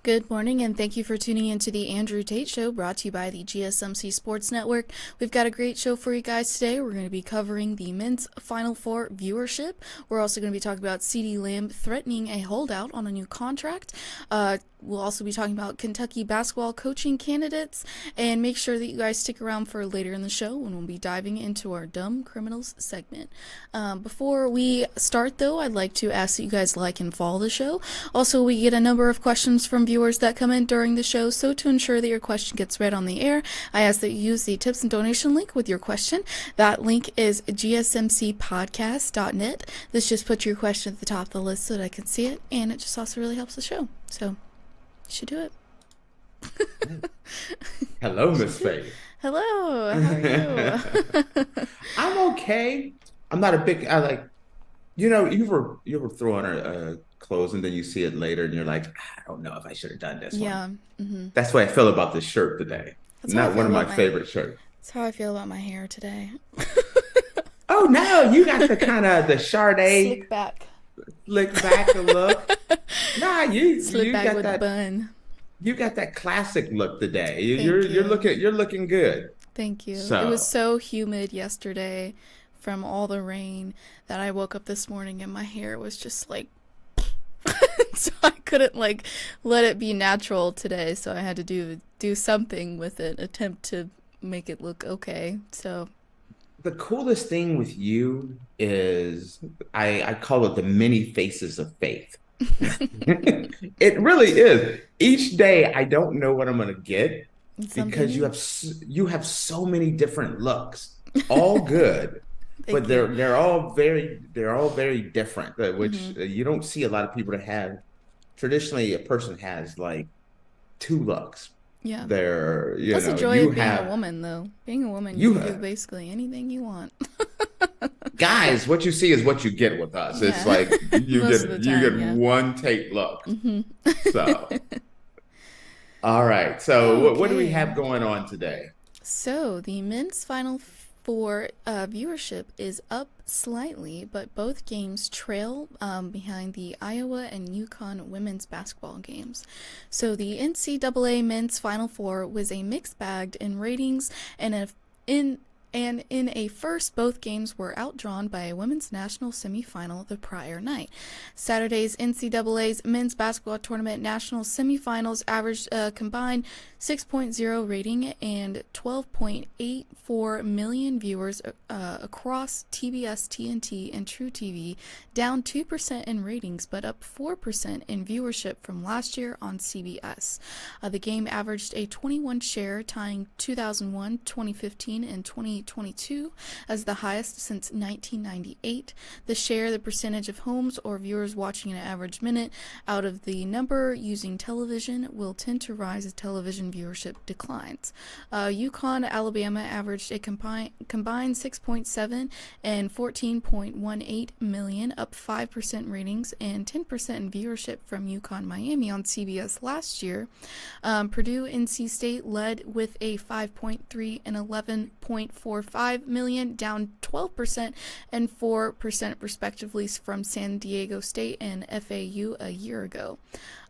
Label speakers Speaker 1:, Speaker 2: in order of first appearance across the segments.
Speaker 1: Good morning, and thank you for tuning in to the Andrew Tate Show, brought to you by the GSMC Sports Network. We've got a great show for you guys today. We're going to be covering the men's Final Four viewership. We're also going to be talking about CeeDee Lamb threatening a holdout on a new contract. We'll also be talking about Kentucky basketball coaching candidates, and make sure that you guys stick around for later in the show when we'll be diving into our Dumb Criminals segment. Before we start, though, I'd like to ask that you guys like and follow the show. Also, we get a number of questions from viewers that come in during the show, so to ensure that your question gets read on the air, I ask that you use the tips and donation link with your question. That link is gsmcpodcast.net. This just puts your question at the top of the list so that I can see it, and it just also really helps the show. So, you should do it.
Speaker 2: Hello, Miss Faith.
Speaker 1: Hello, how are you?
Speaker 2: I'm okay. I'm not a big. You ever throw on clothes and then you see it later and you're like, I don't know if I should have done this
Speaker 1: Yeah.
Speaker 2: one.
Speaker 1: Mm-hmm.
Speaker 2: That's the way I feel about this shirt today.
Speaker 1: That's how I
Speaker 2: Not
Speaker 1: feel
Speaker 2: one of my
Speaker 1: about
Speaker 2: favorite shirts.
Speaker 1: That's how I feel about my hair today.
Speaker 2: Oh no, you got the kind of the Sade
Speaker 1: Slick back.
Speaker 2: slick back look. Nah,
Speaker 1: Slick
Speaker 2: you
Speaker 1: back
Speaker 2: got
Speaker 1: with a
Speaker 2: that.
Speaker 1: bun.
Speaker 2: You got that classic look today.
Speaker 1: Thank you.
Speaker 2: You're looking good.
Speaker 1: Thank you. It was
Speaker 2: So
Speaker 1: so humid yesterday from all the rain that I woke up this morning and my hair was just like so I couldn't let it be natural today, so I had to do something with it, attempt to make it look okay. So
Speaker 2: the coolest thing with you is I call it the many faces of faith. It really is. Each day I don't know what I'm gonna get
Speaker 1: it's something
Speaker 2: because
Speaker 1: new.
Speaker 2: you have so many different looks, all good, but
Speaker 1: Thank you.
Speaker 2: they're all very different. Which
Speaker 1: Hmm.
Speaker 2: you don't see a lot of people that have. Traditionally, a person has like two looks.
Speaker 1: Yeah.
Speaker 2: They're
Speaker 1: That's the joy
Speaker 2: you
Speaker 1: of being a
Speaker 2: have
Speaker 1: woman, though. Being a woman, you
Speaker 2: you
Speaker 1: can do
Speaker 2: have
Speaker 1: basically anything you want.
Speaker 2: guys, what you see is what you get with us. It's
Speaker 1: Yeah.
Speaker 2: like
Speaker 1: Most of the
Speaker 2: you
Speaker 1: time,
Speaker 2: get
Speaker 1: yeah.
Speaker 2: one take look.
Speaker 1: Hmm.
Speaker 2: So, all right. So, what do we
Speaker 1: Okay.
Speaker 2: have going on today?
Speaker 1: So, the men's Final Four viewership is up slightly, but both games trail behind the Iowa and UConn women's basketball games. So, the NCAA men's Final Four was a mixed bag in ratings, and in a first, both games were outdrawn by a women's national semifinal the prior night. Saturday's NCAA's men's basketball tournament national semifinals averaged a combined 6.0 rating and 12.84 million viewers across TBS, TNT, and True TV, down 2% in ratings but up 4% in viewership from last year on CBS. The game averaged a 21 share, tying 2001, 2015, and 2022 as the highest since 1998. The share, the percentage of homes or viewers watching an average minute out of the number using television, will tend to rise as television viewership declines. UConn, Alabama averaged a combined 6.7 and 14.18 million, up 5% ratings and 10% in viewership from UConn, Miami on CBS last year. Purdue, NC State led with a 5.3 and 11.45 million, down 12% and 4% respectively from San Diego State and FAU a year ago.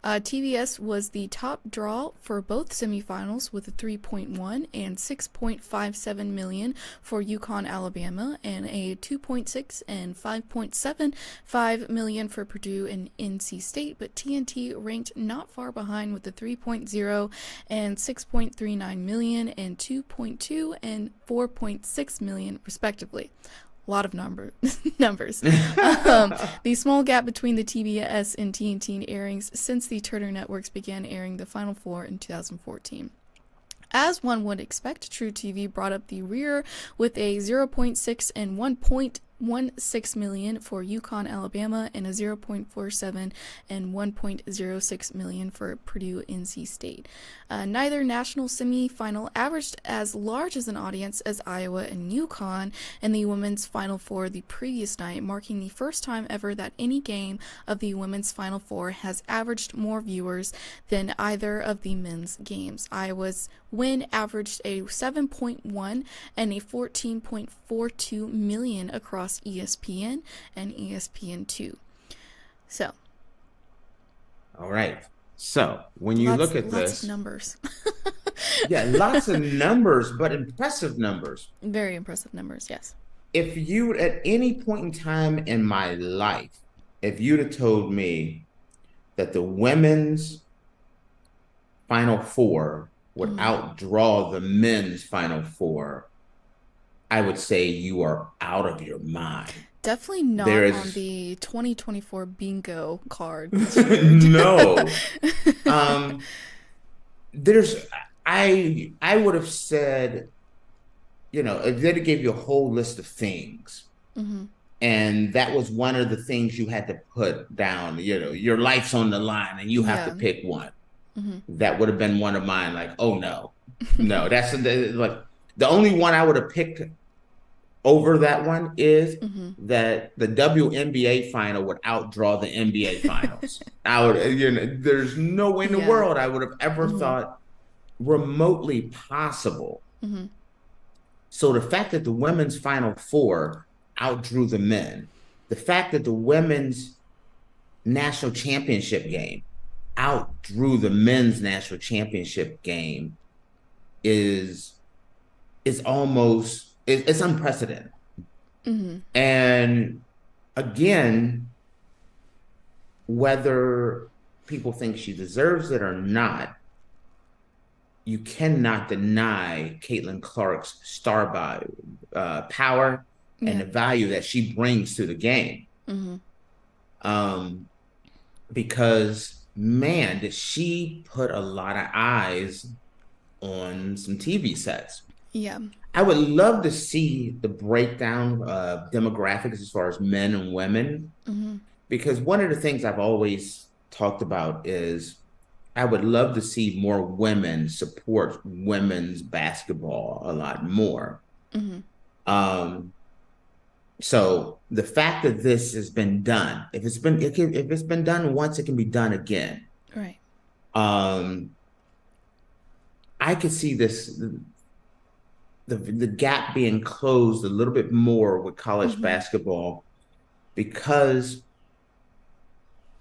Speaker 1: TBS was the top draw for both semifinals with a 3.1 and 6.57 million for UConn, Alabama, and a 2.6 and 5.75 million for Purdue and NC State, but TNT ranked not far behind with the 3.0 and 6.39 million and 2.2 and 4.6 million respectively. A lot of numbers. The small gap between the TBS and TNT airings since the Turner Networks began airing the Final Four in 2014. As one would expect, True TV brought up the rear with a 0.6 and 1.16 million for UConn, Alabama, and a 0.47 and 1.06 million for Purdue, NC State. Neither national semifinal averaged as large as an audience as Iowa and UConn in the women's Final Four the previous night, marking the first time ever that any game of the women's Final Four has averaged more viewers than either of the men's games. Iowa's win averaged a 7.1 and a 14.42 million across ESPN and ESPN2. So,
Speaker 2: All right. So when you look at
Speaker 1: Lots of
Speaker 2: this,
Speaker 1: numbers.
Speaker 2: yeah, lots of numbers, but impressive numbers.
Speaker 1: Very impressive numbers, yes.
Speaker 2: If you, at any point in time in my life, if you'd have told me that the women's Final Four would
Speaker 1: Mm.
Speaker 2: outdraw the men's Final Four, I would say you are out of your mind.
Speaker 1: Definitely
Speaker 2: There
Speaker 1: not on
Speaker 2: is
Speaker 1: the 2024 bingo card this year.
Speaker 2: no. Um, there's I would have said, if they gave you a whole list of things,
Speaker 1: Mm-hmm.
Speaker 2: and that was one of the things you had to put down, your life's on the line and you have to
Speaker 1: Yeah.
Speaker 2: pick one.
Speaker 1: Mm-hmm.
Speaker 2: That would have been one of mine. Like, oh no, no, like the only one I would have picked over that one is
Speaker 1: Mm-hmm.
Speaker 2: that the WNBA final would outdraw the NBA finals. I would, there's no way in the
Speaker 1: Yeah.
Speaker 2: world I would have ever
Speaker 1: Mm-hmm.
Speaker 2: thought remotely possible.
Speaker 1: Mm-hmm.
Speaker 2: So the fact that the women's Final Four outdrew the men, the fact that the women's national championship game outdrew the men's national championship game is it's unprecedented.
Speaker 1: Mm-hmm.
Speaker 2: And again, whether people think she deserves it or not, you cannot deny Caitlin Clark's power and
Speaker 1: Yeah.
Speaker 2: the value that she brings to the game.
Speaker 1: Mm-hmm.
Speaker 2: Um, because man, did she put a lot of eyes on some TV sets.
Speaker 1: Yeah.
Speaker 2: I would love to see the breakdown of demographics as far as men and women,
Speaker 1: Mm-hmm.
Speaker 2: because one of the things I've always talked about is I would love to see more women support women's basketball a lot more.
Speaker 1: Mm-hmm.
Speaker 2: Um, so the fact that this has been done, if it's been done once, it can be done again.
Speaker 1: Right.
Speaker 2: Um, I could see the gap being closed a little bit more with college
Speaker 1: Mm-hmm.
Speaker 2: basketball, because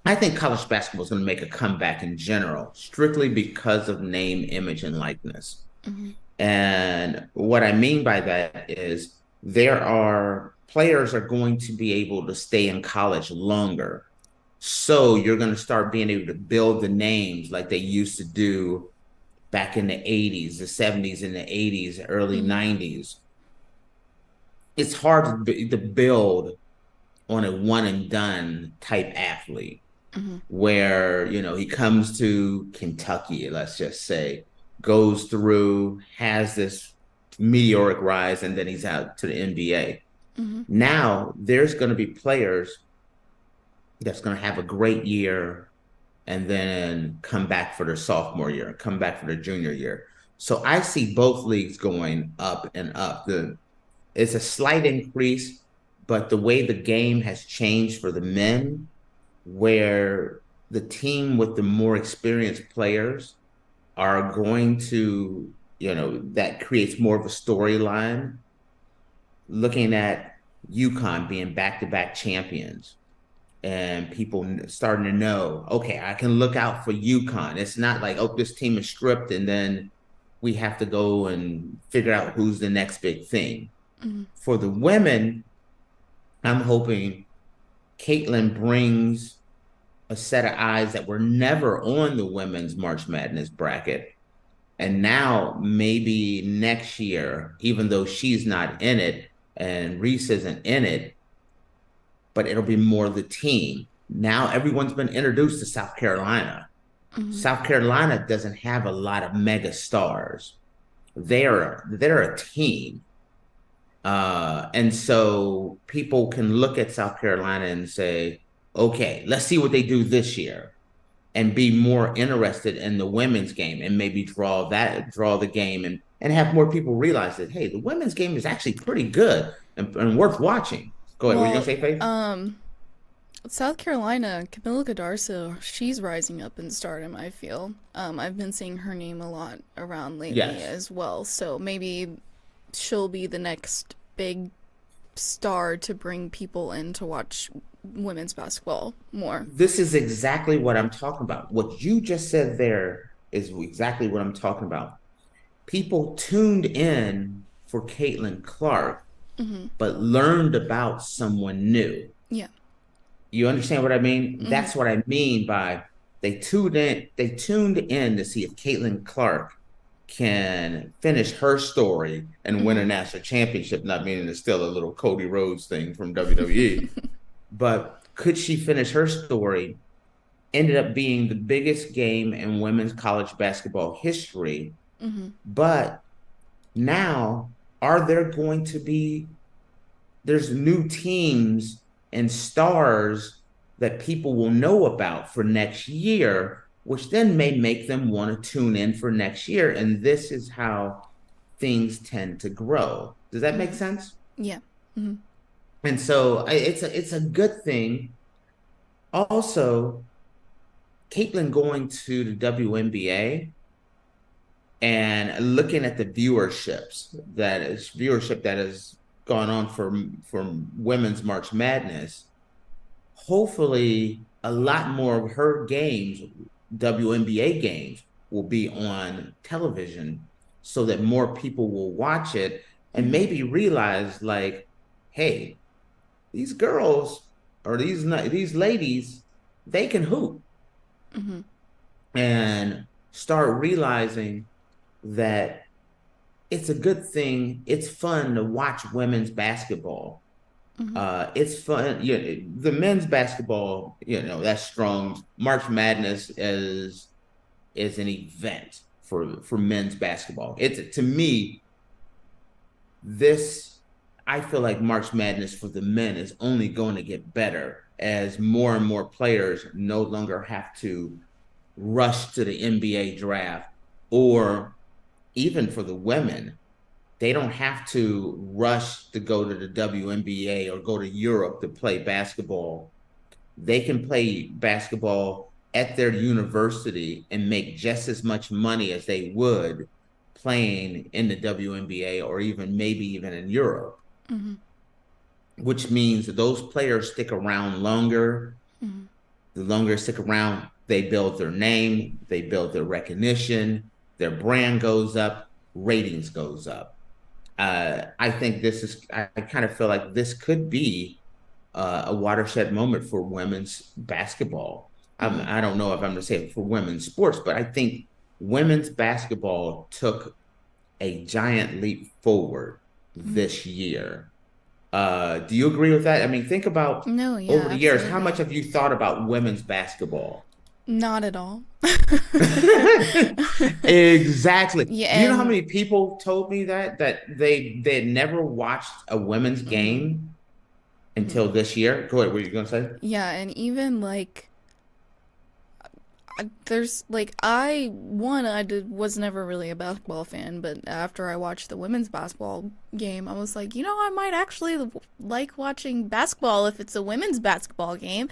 Speaker 2: I think college basketball is going to make a comeback in general, strictly because of name, image, and likeness.
Speaker 1: Mm-hmm.
Speaker 2: And what I mean by that is players are going to be able to stay in college longer. So you're going to start being able to build the names like they used to do back in the 80s, the 70s and the 80s, early
Speaker 1: Mm-hmm.
Speaker 2: 90s. It's hard to build on a one and done type athlete
Speaker 1: Mm-hmm.
Speaker 2: where, he comes to Kentucky, let's just say, goes through, has this meteoric rise, and then he's out to the NBA.
Speaker 1: Mm-hmm.
Speaker 2: Now there's going to be players that's going to have a great year and then come back for their sophomore year, come back for their junior year. So I see both leagues going up and up. It's a slight increase, but the way the game has changed for the men, where the team with the more experienced players are going to, that creates more of a storyline. Looking at UConn being back-to-back champions, and people starting to know, okay, I can look out for UConn. It's not like, oh, this team is stripped and then we have to go and figure out who's the next big thing.
Speaker 1: Mm-hmm.
Speaker 2: For the women, I'm hoping Caitlin brings a set of eyes that were never on the women's March Madness bracket. And now maybe next year, even though she's not in it and Reese isn't in it, but it'll be more the team. Now everyone's been introduced to South Carolina.
Speaker 1: Mm-hmm.
Speaker 2: South Carolina doesn't have a lot of mega stars. They're a team. And so people can look at South Carolina and say, okay, let's see what they do this year, and be more interested in the women's game, and maybe draw the game, and have more people realize that, hey, the women's game is actually pretty good and worth watching. Go ahead. What are you
Speaker 1: Well,
Speaker 2: gonna say, Faith?
Speaker 1: South Carolina, Camila Gadarso, she's rising up in stardom, I feel. I've been seeing her name a lot around lately
Speaker 2: Yes.
Speaker 1: as well, so maybe she'll be the next big star to bring people in to watch women's basketball more.
Speaker 2: This is exactly what I'm talking about. What you just said there is exactly what I'm talking about. People tuned in for Caitlin Clark, but learned about someone new.
Speaker 1: Yeah.
Speaker 2: You understand what I mean? That's what I mean by they tuned in to see if Caitlin Clark can finish her story and win a national championship, not meaning it's still a little Cody Rhodes thing from WWE. But could she finish her story? Ended up being the biggest game in women's college basketball history. But now, are there going to be, there's new teams and stars that people will know about for next year, which then may make them want to tune in for next year. And this is how things tend to grow. Does that make sense?
Speaker 1: Yeah.
Speaker 2: And so it's a good thing. Also, Caitlin going to the WNBA and looking at the viewership that has gone on for women's March Madness, hopefully a lot more of her games, WNBA games, will be on television so that more people will watch it and maybe realize like, hey, these girls or these ladies, they can hoop. And start realizing that it's a good thing. It's fun to watch women's basketball. It's fun. The men's basketball, that's strong. March Madness is an event for men's basketball. It's, to me, I feel like March Madness for the men is only going to get better as more and more players no longer have to rush to the NBA draft, or even for the women, they don't have to rush to go to the WNBA or go to Europe to play basketball. They can play basketball at their university and make just as much money as they would playing in the WNBA or maybe even in Europe. Which means that those players stick around longer. The longer they stick around, they build their name, they build their recognition, their brand goes up, ratings goes up. I think I kind of feel like this could be a watershed moment for women's basketball. I don't know if I'm going to say it for women's sports, but I think women's basketball took a giant leap forward this year. Do you agree with that? I mean, think about
Speaker 1: No, yeah,
Speaker 2: over the years, how
Speaker 1: absolutely.
Speaker 2: much have you thought about women's basketball?
Speaker 1: Not at all.
Speaker 2: Exactly.
Speaker 1: Yeah,
Speaker 2: Do you know how
Speaker 1: and
Speaker 2: many people told me that they had never watched a women's game until this year? Go ahead, what were you gonna say?
Speaker 1: yeah, and even like there's like was never really a basketball fan, but after I watched the women's basketball game, I was like, I might actually like watching basketball if it's a women's basketball game.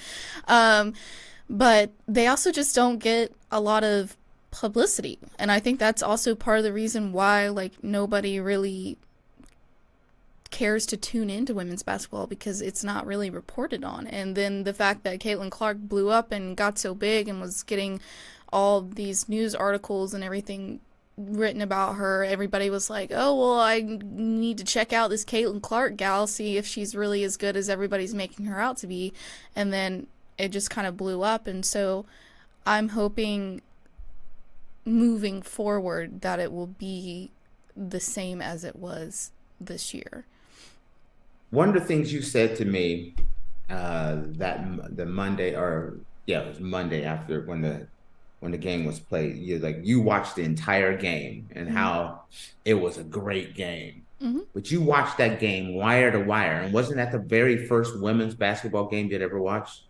Speaker 1: But they also just don't get a lot of publicity, and I think that's also part of the reason why like nobody really cares to tune into women's basketball, because it's not really reported on. And then the fact that Caitlin Clark blew up and got so big and was getting all these news articles and everything written about her, everybody was like, oh, well, I need to check out this Caitlin Clark gal, see if she's really as good as everybody's making her out to be. And then it just kind of blew up. And so I'm hoping moving forward that it will be the same as it was this year.
Speaker 2: One of the things you said to me that the Monday, it was Monday after when the game was played, you watched the entire game and how it was a great game. But you watched that game wire to wire, and wasn't that the very first women's basketball game you'd ever watched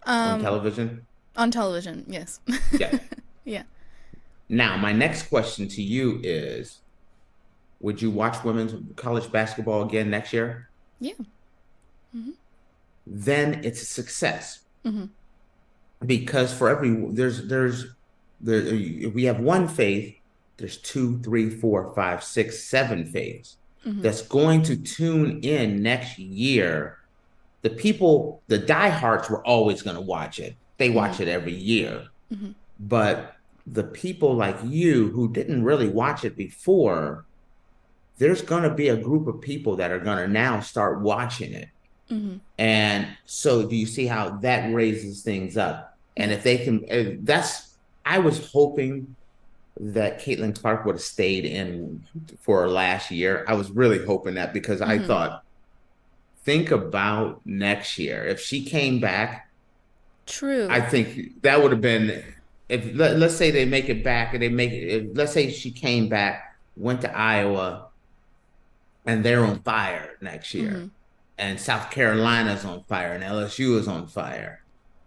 Speaker 2: on television?
Speaker 1: On television, yes.
Speaker 2: Yeah.
Speaker 1: Yeah.
Speaker 2: Now, my next question to you is, would you watch women's college basketball again next year?
Speaker 1: Yeah.
Speaker 2: Then it's a success. Because for if we have one faith, there's 2, 3, 4, 5, 6, 7 faiths. that's going to tune in next year. The people, the diehards were always going to watch it. They watch it every year. But the people like you who didn't really watch it before, there's going to be a group of people that are going to now start watching it. And so do you see how that raises things up? And if they can, I was hoping that Caitlin Clark would have stayed in for last year. I was really hoping that because I thought, think about next year. If she came back,
Speaker 1: True.
Speaker 2: I think that would have been, if let's say they make it back and they make it, let's say she came back, went to Iowa, and they're on fire next year, and South Carolina's on fire, and LSU is on fire,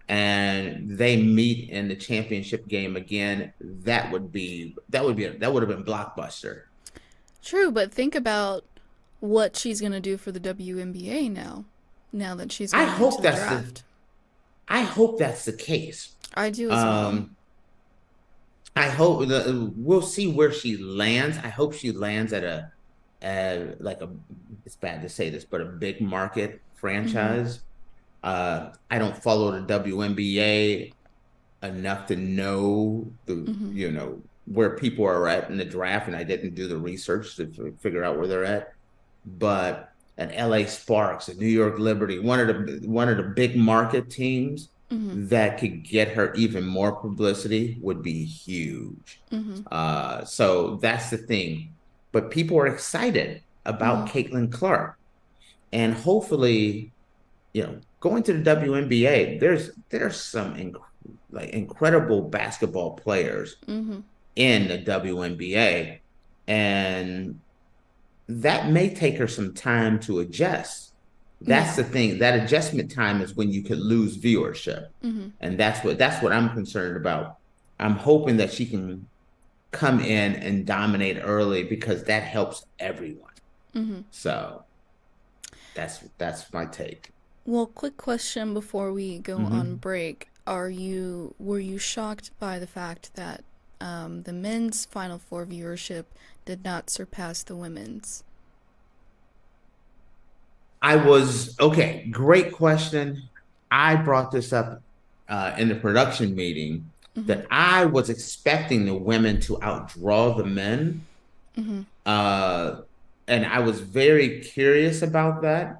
Speaker 2: and they meet in the championship game again, that would have been blockbuster.
Speaker 1: True, but think about what she's going to do for the WNBA now that she's going into the draft.
Speaker 2: I hope that's the case.
Speaker 1: I do as well.
Speaker 2: I hope we'll see where she lands. I hope she lands at it's bad to say this, but a big market franchise. I don't follow the WNBA enough to know where people are at in the draft, and I didn't do the research to figure out where they're at. But an LA Sparks, a New York Liberty, one of the big market teams that could get her even more publicity would be huge. So that's the thing. But people are excited about Caitlin Clark, and hopefully, going to the WNBA, there's some incredible basketball players in the WNBA, and that may take her some time to adjust. That's the thing. That adjustment time is when you could lose viewership, and that's what I'm concerned about. I'm hoping that she can come in and dominate early because that helps everyone. So that's my take.
Speaker 1: Well, quick question before we go on break: were you shocked by the fact that the men's Final Four viewership did not surpass the women's?
Speaker 2: Okay, great question. I brought this up in the production meeting that I was expecting the women to outdraw the men. And I was very curious about that.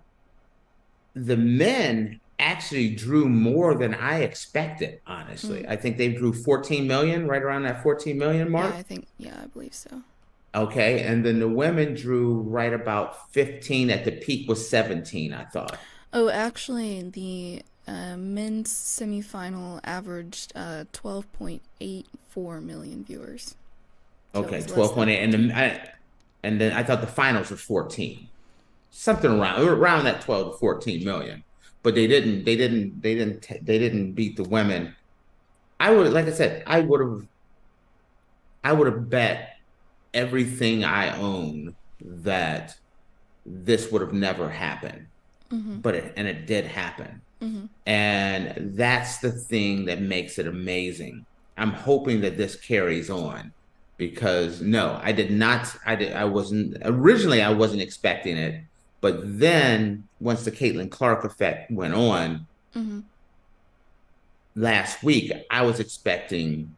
Speaker 2: The men actually drew more than I expected, honestly. I think they drew 14 million, right around that 14 million mark.
Speaker 1: I believe so.
Speaker 2: Okay, and then the women drew right about 15. At the peak was 17, I thought.
Speaker 1: Oh, actually, the men's semifinal averaged 12.84 million viewers. So
Speaker 2: okay, 12.8, and then I thought the finals was 14, something around that 12 to 14 million. But they didn't beat the women. Like I said, I would have bet everything I own that this would have never happened, but it did happen. And that's the thing that makes it amazing. I'm hoping that this carries on, because no, I wasn't expecting it, but then once the Caitlin Clark effect went on last week, I was expecting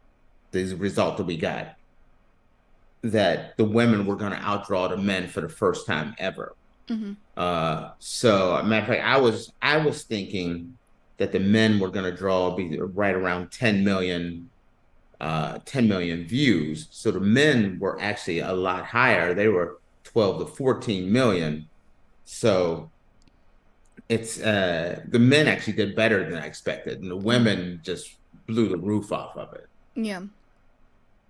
Speaker 2: the result that we got, that the women were going to outdraw the men for the first time ever. So, matter of fact, I was thinking that the men were going to be right around 10 million views. So the men were actually a lot higher. They were 12 to 14 million. So it's the men actually did better than I expected, and the women just blew the roof off of it.
Speaker 1: Yeah.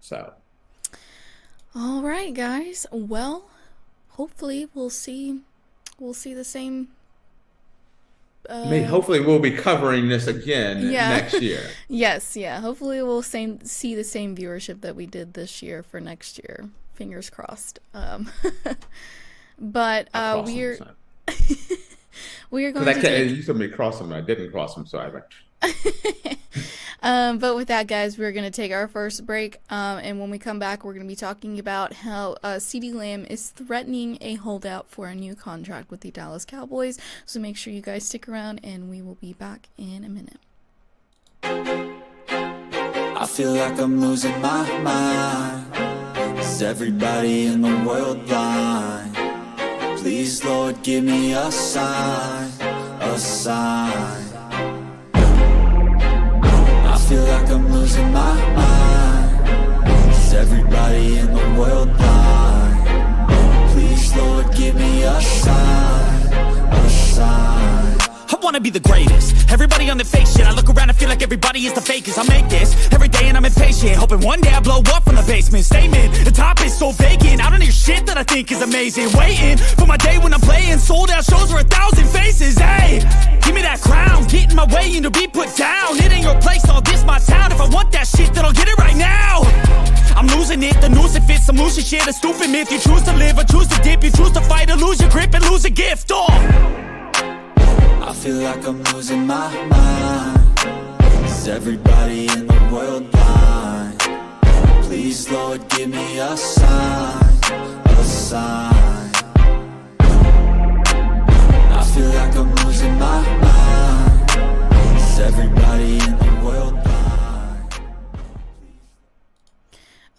Speaker 2: So.
Speaker 1: All right, guys. Well, hopefully we'll see the same.
Speaker 2: Hopefully we'll be covering this again next year.
Speaker 1: Yes, yeah. Hopefully we'll see the same viewership that we did this year for next year. Fingers crossed. But we are going to
Speaker 2: you told me to cross them, and I didn't cross them, so I
Speaker 1: But with that, guys, we're going to take our first break. And when we come back, we're going to be talking about how CeeDee Lamb is threatening a holdout for a new contract with the Dallas Cowboys. So make sure you guys stick around, and we will be back in a minute.
Speaker 3: I feel like I'm losing my mind. Is everybody in the world blind? Please, Lord, give me a sign, a sign. I feel like I'm losing my mind. Is everybody in the world blind? Please, Lord, give me a sign, a sign.
Speaker 4: I wanna be the greatest. Everybody on the fake shit. I look around and feel like everybody is the fakest. I make this every day and I'm impatient, hoping one day I blow up from the basement. Statement, the top is so vacant. I don't hear shit that I think is amazing. Waiting for my day when I'm playing sold out shows for 1,000 faces. Hey, give me that crown, get in my way and to be put down. It ain't your place, all this my town. If I want that shit, then I'll get it right now. I'm losing it, the noose it fits, I'm losing shit. A stupid myth, you choose to live or choose to dip. You choose to fight or lose your grip and lose a gift.
Speaker 3: I feel like I'm losing my mind. Is everybody in the world blind? Please, Lord, give me a sign, a sign. I feel like I'm losing my mind. Is everybody in the world blind?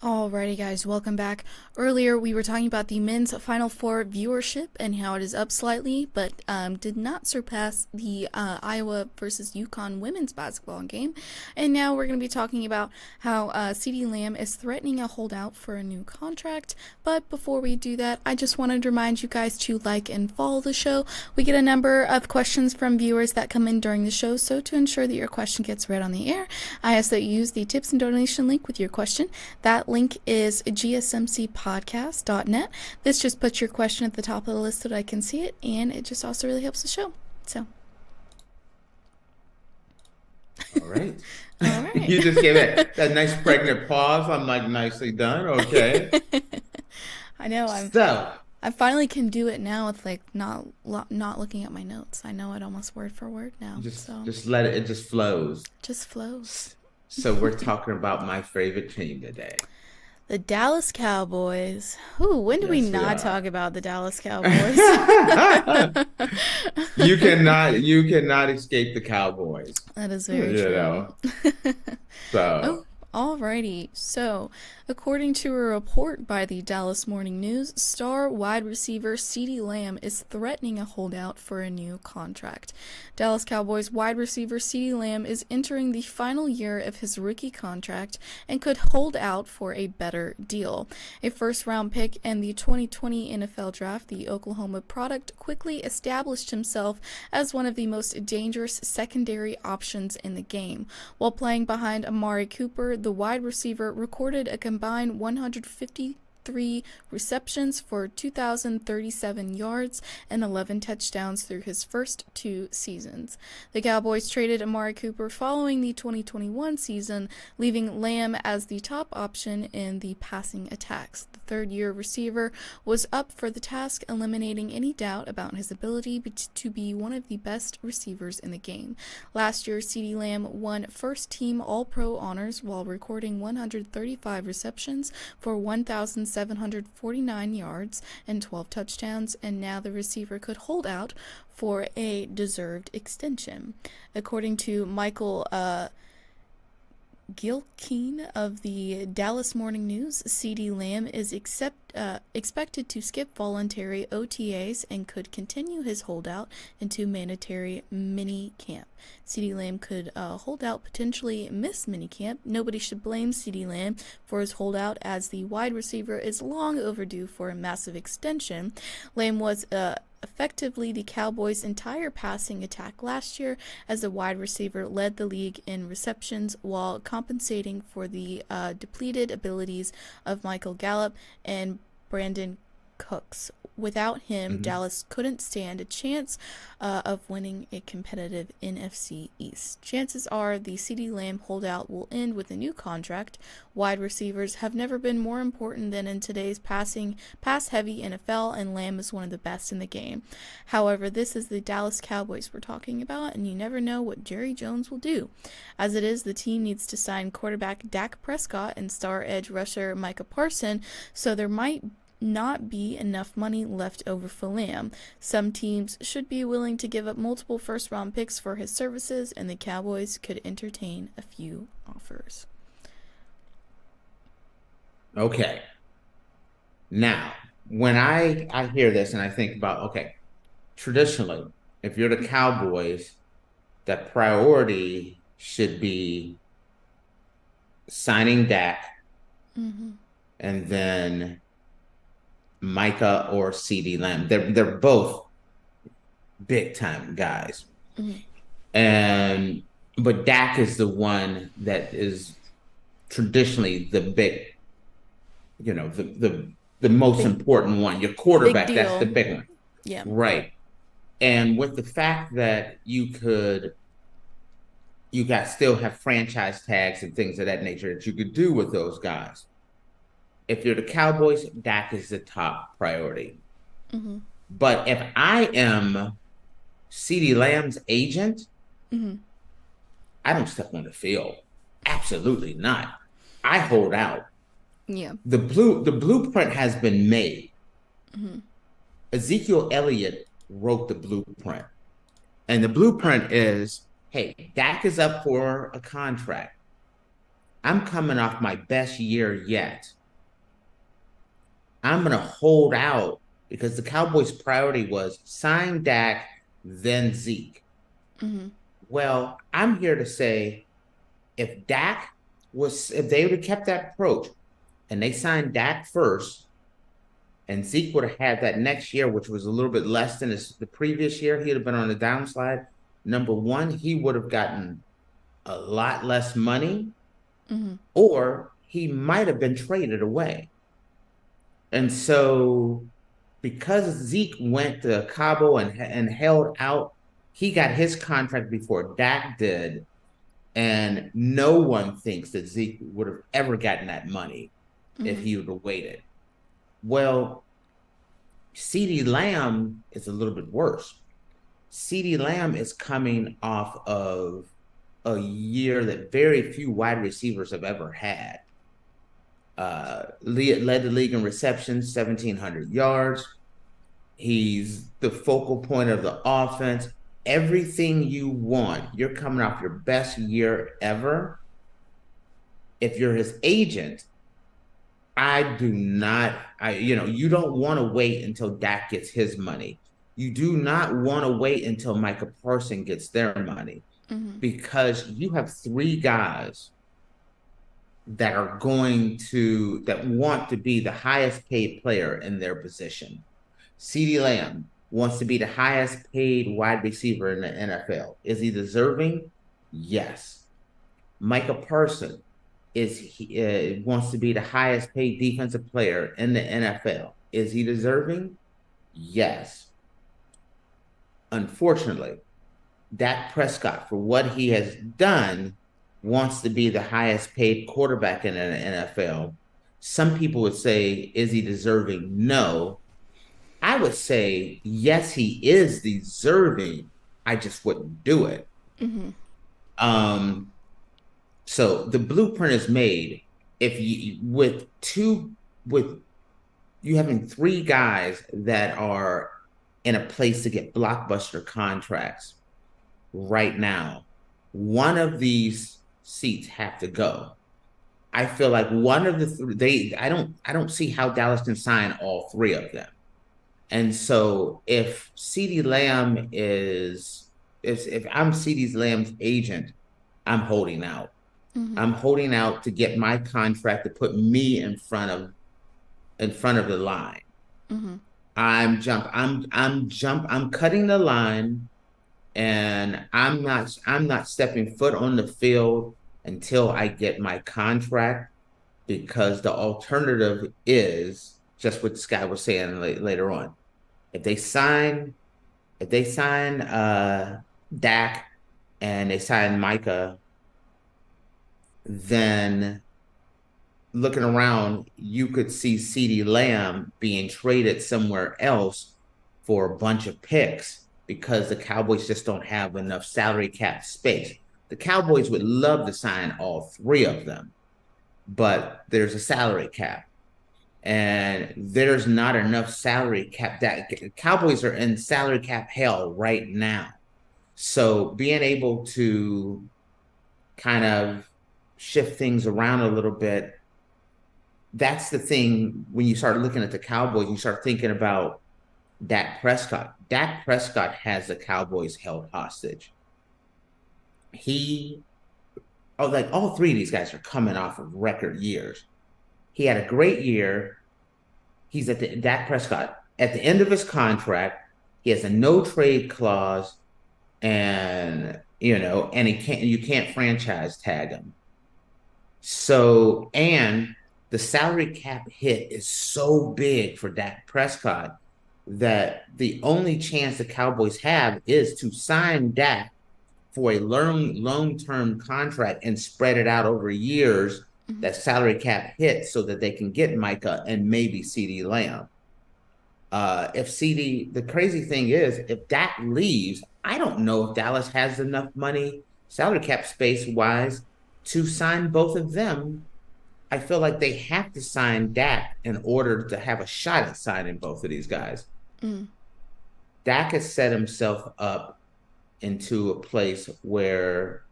Speaker 1: Alrighty, guys, welcome back. Earlier, we were talking about the men's Final Four viewership and how it is up slightly, but did not surpass the Iowa versus UConn women's basketball game. And now we're going to be talking about how CeeDee Lamb is threatening a holdout for a new contract. But before we do that, I just wanted to remind you guys to like and follow the show. We get a number of questions from viewers that come in during the show, so to ensure that your question gets read on the air, I ask that you use the tips and donation link with your question. That link is GSMCpodcast.net. This just puts your question at the top of the list so that I can see it, and it just also really helps the show. So,
Speaker 2: All right.
Speaker 1: all right.
Speaker 2: You just gave it that nice pregnant pause. I'm like, nicely done. Okay.
Speaker 1: I know I finally can do it now with like not looking at my notes. I know it almost word for word now.
Speaker 2: Just let it. It just flows.
Speaker 1: Just flows.
Speaker 2: So we're talking about my favorite team today.
Speaker 1: The Dallas Cowboys. Ooh, when do we
Speaker 2: Yes, we
Speaker 1: not
Speaker 2: are.
Speaker 1: talk about the Dallas Cowboys?
Speaker 2: You cannot escape the Cowboys.
Speaker 1: That is very
Speaker 2: You
Speaker 1: true.
Speaker 2: know. So
Speaker 1: Alrighty, so according to a report by the Dallas Morning News, star wide receiver CeeDee Lamb is threatening a holdout for a new contract. Dallas Cowboys wide receiver CeeDee Lamb is entering the final year of his rookie contract and could hold out for a better deal. A first-round pick in the 2020 NFL Draft, the Oklahoma product quickly established himself as one of the most dangerous secondary options in the game. While playing behind Amari Cooper, the wide receiver recorded a combined 153 receptions for 2,037 yards and 11 touchdowns through his first 2 seasons. The Cowboys traded Amari Cooper following the 2021 season, leaving Lamb as the top option in the passing attacks. The third-year receiver was up for the task, eliminating any doubt about his ability to be one of the best receivers in the game. Last year, CeeDee Lamb won first-team All-Pro honors while recording 135 receptions for 1,749 yards and 12 touchdowns, and now the receiver could hold out for a deserved extension. According to Michael Gilkeen of the Dallas Morning News, CeeDee Lamb is expected to skip voluntary OTAs and could continue his holdout into mandatory mini camp. CeeDee Lamb could hold out, potentially miss minicamp. Nobody should blame CeeDee Lamb for his holdout, as the wide receiver is long overdue for a massive extension. Lamb was effectively the Cowboys' entire passing attack last year, as the wide receiver led the league in receptions while compensating for the depleted abilities of Michael Gallup and Brandon Cooks. Without him,
Speaker 2: Mhm.
Speaker 1: Dallas couldn't stand a chance of winning a competitive NFC East. Chances are the CeeDee Lamb holdout will end with a new contract. Wide receivers have never been more important than in today's pass-heavy NFL, and Lamb is one of the best in the game. However, this is the Dallas Cowboys we're talking about, and you never know what Jerry Jones will do. As it is, the team needs to sign quarterback Dak Prescott and star edge rusher Micah Parsons, so there might not be enough money left over for Lamb. Some teams should be willing to give up multiple first-round picks for his services, and the Cowboys could entertain a few offers.
Speaker 2: Okay. Now, when I hear this and I think about, okay, traditionally, if you're the Cowboys, the priority should be signing Dak and then Micah or CeeDee Lamb. They're both big time guys. But Dak is the one that is traditionally the big, the most important one. Your quarterback, that's the big one.
Speaker 1: Yeah.
Speaker 2: Right. And with the fact that you guys still have franchise tags and things of that nature that you could do with those guys. If you're the Cowboys, Dak is the top priority. But if I am CeeDee Lamb's agent, I don't step on the field. Absolutely not. I hold out.
Speaker 1: Yeah.
Speaker 2: The blueprint has been made. Ezekiel Elliott wrote the blueprint. And the blueprint is, hey, Dak is up for a contract. I'm coming off my best year yet. I'm going to hold out because the Cowboys' priority was sign Dak, then Zeke. Well, I'm here to say if they would have kept that approach and they signed Dak first and Zeke would have had that next year, which was a little bit less than the previous year, he'd have been on the downslide. Number one, he would have gotten a lot less money, or he might have been traded away. And so because Zeke went to Cabo and held out, he got his contract before Dak did. And no one thinks that Zeke would have ever gotten that money if he would have waited. Well, CeeDee Lamb is a little bit worse. CeeDee Lamb is coming off of a year that very few wide receivers have ever had. Led the league in receptions, 1,700 yards. He's the focal point of the offense. Everything you want. You're coming off your best year ever. If you're his agent, you don't want to wait until Dak gets his money. You do not want to wait until Micah Parsons gets their money because you have three guys that want to be the highest paid player in their position. CeeDee Lamb wants to be the highest paid wide receiver in the NFL. Is he deserving? Yes. Micah Parsons wants to be the highest paid defensive player in the NFL. Is he deserving? Yes. Unfortunately, Dak Prescott, for what he has done, wants to be the highest paid quarterback in the NFL. Some people would say, is he deserving? No. I would say, yes, he is deserving. I just wouldn't do it. So the blueprint is made. If you having three guys that are in a place to get blockbuster contracts right now, one of these seats have to go. I feel like one of the three, I don't see how Dallas can sign all three of them. And so if CeeDee Lamb if I'm CeeDee Lamb's agent, I'm holding out. I'm holding out to get my contract to put me in front of the line. I'm cutting the line, and I'm not stepping foot on the field until I get my contract, because the alternative is just what this guy was saying later on. If they sign Dak and they sign Micah, then looking around, you could see CeeDee Lamb being traded somewhere else for a bunch of picks because the Cowboys just don't have enough salary cap space. The Cowboys would love to sign all three of them, but there's a salary cap. And there's not enough salary cap. That Cowboys are in salary cap hell right now. So being able to kind of shift things around a little bit, that's the thing. When you start looking at the Cowboys, you start thinking about Dak Prescott. Dak Prescott has the Cowboys held hostage. Like all three of these guys are coming off of record years. He had a great year. He's Dak Prescott at the end of his contract. He has a no trade clause, and you can't franchise tag him. So, and the salary cap hit is so big for Dak Prescott that the only chance the Cowboys have is to sign Dak for a long-term contract and spread it out over years, that salary cap hit, so that they can get Micah and maybe CeeDee Lamb. The crazy thing is, if Dak leaves, I don't know if Dallas has enough money, salary cap space wise, to sign both of them. I feel like they have to sign Dak in order to have a shot at signing both of these guys. Dak has set himself up into a place where,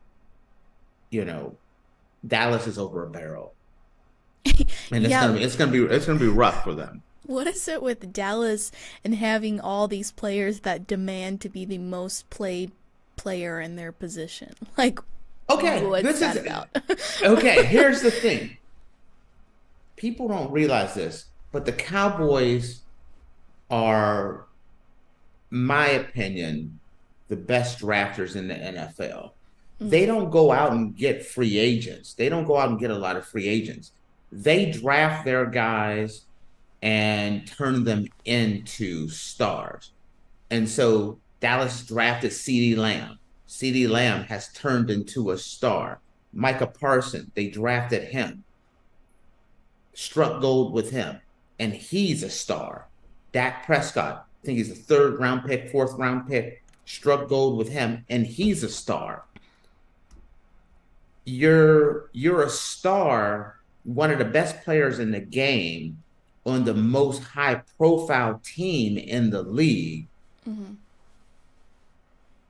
Speaker 2: Dallas is over a barrel, and it's gonna be rough for them.
Speaker 1: What is it with Dallas and having all these players that demand to be the most played player in their position? Like, what's that about?
Speaker 2: Okay, here's the thing. People don't realize this, but the Cowboys are, my opinion, the best drafters in the NFL. They don't go out and get free agents. They don't go out and get a lot of free agents. They draft their guys and turn them into stars. And so Dallas drafted CeeDee Lamb. CeeDee Lamb has turned into a star. Micah Parsons, they drafted him, struck gold with him, and he's a star. Dak Prescott, I think he's a fourth round pick, struck gold with him, and he's a star. You're a star, one of the best players in the game, on the most high profile team in the league, and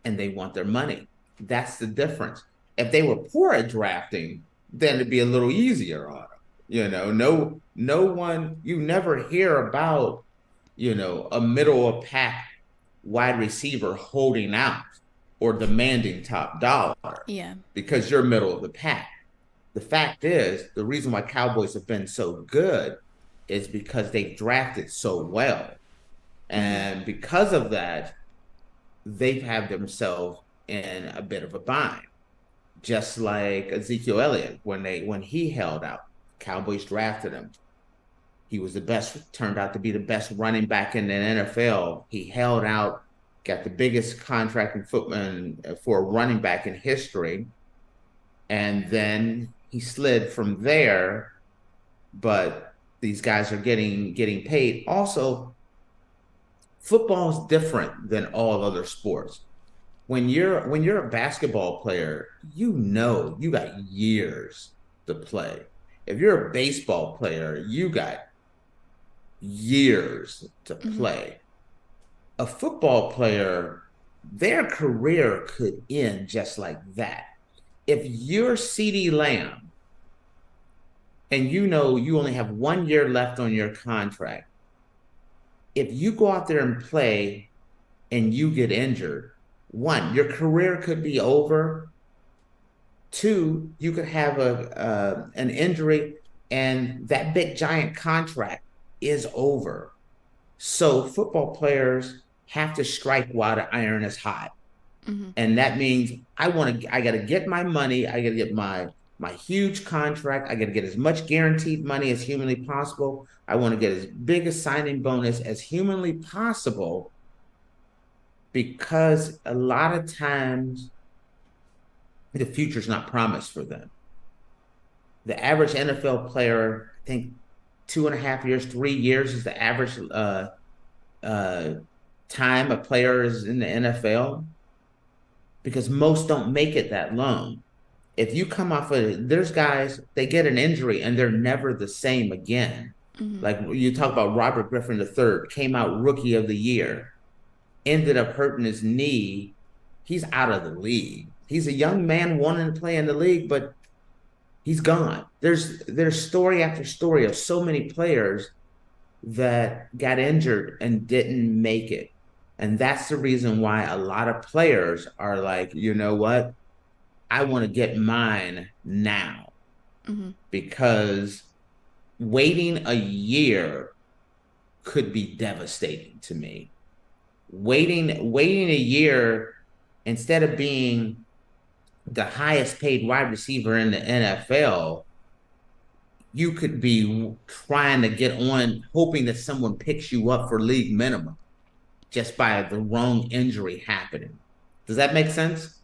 Speaker 2: they want their money. That's the difference. If they were poor at drafting, then it'd be a little easier on them. No one, you never hear about, a middle of pack wide receiver holding out or demanding top dollar.
Speaker 1: Yeah. Because
Speaker 2: you're middle of the pack. The fact is, the reason why Cowboys have been so good is because they've drafted so well. And because of that, they've had themselves in a bit of a bind. Just like Ezekiel Elliott, when he held out, Cowboys drafted him. He was turned out to be the best running back in the NFL. He held out, got the biggest contract in football for a running back in history. And then he slid from there, but these guys are getting paid. Also, football is different than all other sports. When you're a basketball player, you got years to play. If you're a baseball player, you got years to play. A football player, their career could end just like that. If you're CeeDee Lamb and you only have 1 year left on your contract, if you go out there and play and you get injured, one, your career could be over. Two, you could have an injury and that big giant contract is over. So football players have to strike while the iron is hot. And that means I got to get my money. I got to get my my huge contract. I got to get as much guaranteed money as humanly possible. I want to get as big a signing bonus as humanly possible, because a lot of times the future's not promised for them. The average NFL player, I think 2.5 years, 3 years is the average time a player is in the NFL, because most don't make it that long. If you come off of, there's guys, they get an injury and they're never the same again. Like you talk about Robert Griffin III, came out rookie of the year, ended up hurting his knee. He's out of the league. He's a young man wanting to play in the league, but he's gone. There's story after story of so many players that got injured and didn't make it. And that's the reason why a lot of players are like, you know what? I want to get mine now. Because waiting a year could be devastating to me. Waiting a year, instead of being the highest paid wide receiver in the NFL, you could be trying to get on, hoping that someone picks you up for league minimum just by the wrong injury happening. Does that make sense?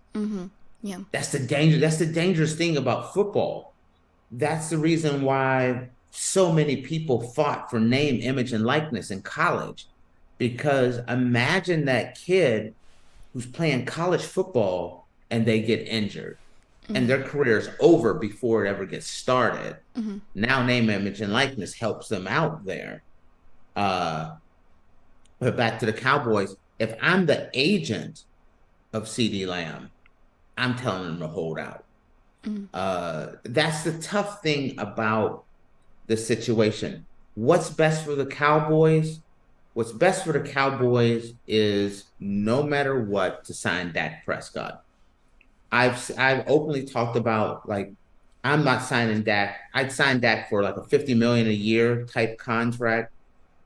Speaker 1: Yeah.
Speaker 2: That's the danger. That's the dangerous thing about football. That's the reason why so many people fought for name, image, and likeness in college. Because imagine that kid who's playing college football and they get injured and their career is over before it ever gets started. Now name, image, and likeness helps them out there. But back to the Cowboys, if I'm the agent of CeeDee Lamb, I'm telling them to hold out. That's the tough thing about the situation. What's best for the Cowboys? What's best for the Cowboys is, no matter what, to sign Dak Prescott. I've openly talked about, like, I'm not signing Dak. I'd sign Dak for like a $50 million a year type contract,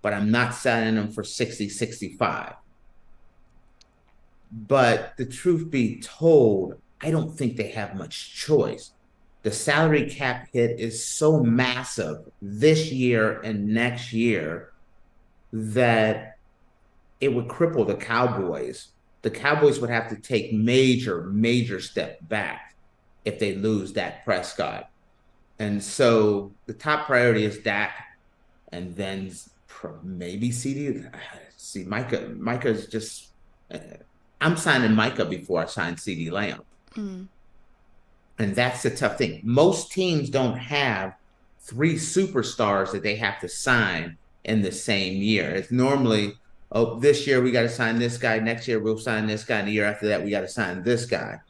Speaker 2: but I'm not signing him for 60, 65. But the truth be told, I don't think they have much choice. The salary cap hit is so massive this year and next year that it would cripple the Cowboys. The Cowboys would have to take major step back if they lose Dak Prescott. And so the top priority is Dak, and then maybe CeeDee. See, Micah's just, I'm signing Micah before I sign CeeDee Lamb. And that's the tough thing. Most teams don't have 3 superstars that they have to sign in the same year. It's normally, oh, this year we got to sign this guy, next year we'll sign this guy, and the year after that we got to sign this guy.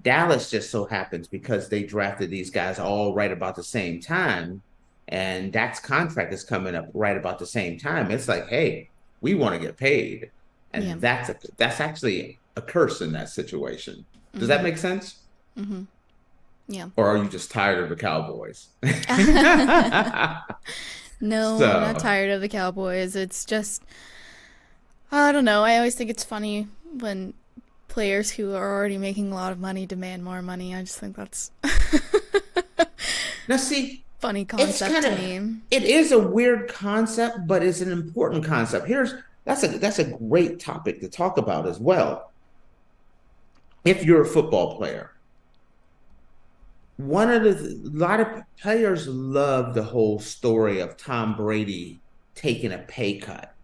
Speaker 2: Dallas just so happens, because they drafted these guys all right about the same time, and Dak's contract is coming up right about the same time. It's like, hey, we want to get paid. And that's actually a curse in that situation. Does that make sense?
Speaker 1: Yeah.
Speaker 2: Or are you just tired of the Cowboys?
Speaker 1: No, I'm not tired of the Cowboys. It's just, I don't know. I always think it's funny when players who are already making a lot of money demand more money. I just think that's
Speaker 2: now, see,
Speaker 1: funny concept to me.
Speaker 2: It is a weird concept, but it's an important concept. That's a great topic to talk about as well. If you're a football player, a lot of players love the whole story of Tom Brady taking a pay cut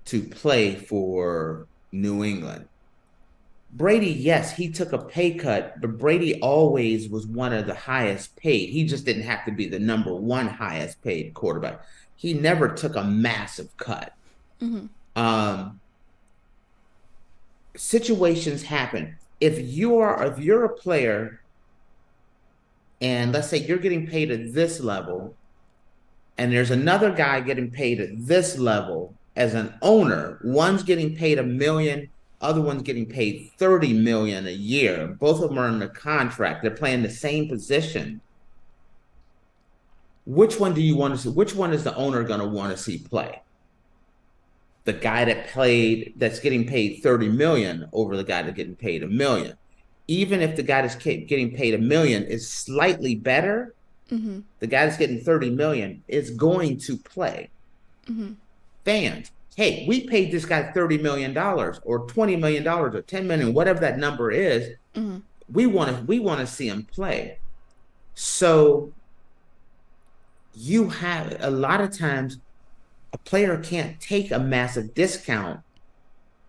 Speaker 2: to play for New England. Brady, yes, he took a pay cut, but Brady always was one of the highest paid. He just didn't have to be the number 1 highest paid quarterback. He never took a massive cut. Situations happen. If you're a player, and let's say you're getting paid at this level, and there's another guy getting paid at this level as an owner, one's getting paid $1 million, other one's getting paid $30 million a year. Both of them are in the contract. They're playing the same position. Which one do you want to see? Which one is the owner going to want to see play? The guy that's getting paid $30 million over the guy that's getting paid $1 million. even if the guy that's getting paid $1 million is slightly better, the guy that's getting $30 million is going to play. Fans, hey, we paid this guy $30 million or $20 million or $10 million, whatever that number is. We want to see him play. So you have a lot of times a player can't take a massive discount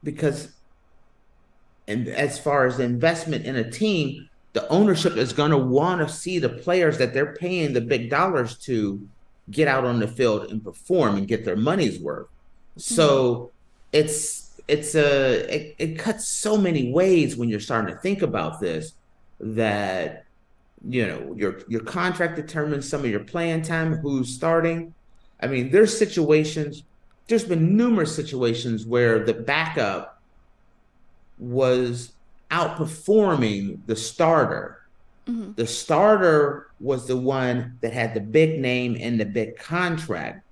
Speaker 2: because, and as far as the investment in a team, the ownership is going to want to see the players that they're paying the big dollars to get out on the field and perform and get their money's worth. So it cuts so many ways when you're starting to think about this, that your contract determines some of your playing time, who's starting. I mean, there's been numerous situations where the backup was outperforming the starter. The starter was the one that had the big name and the big contract,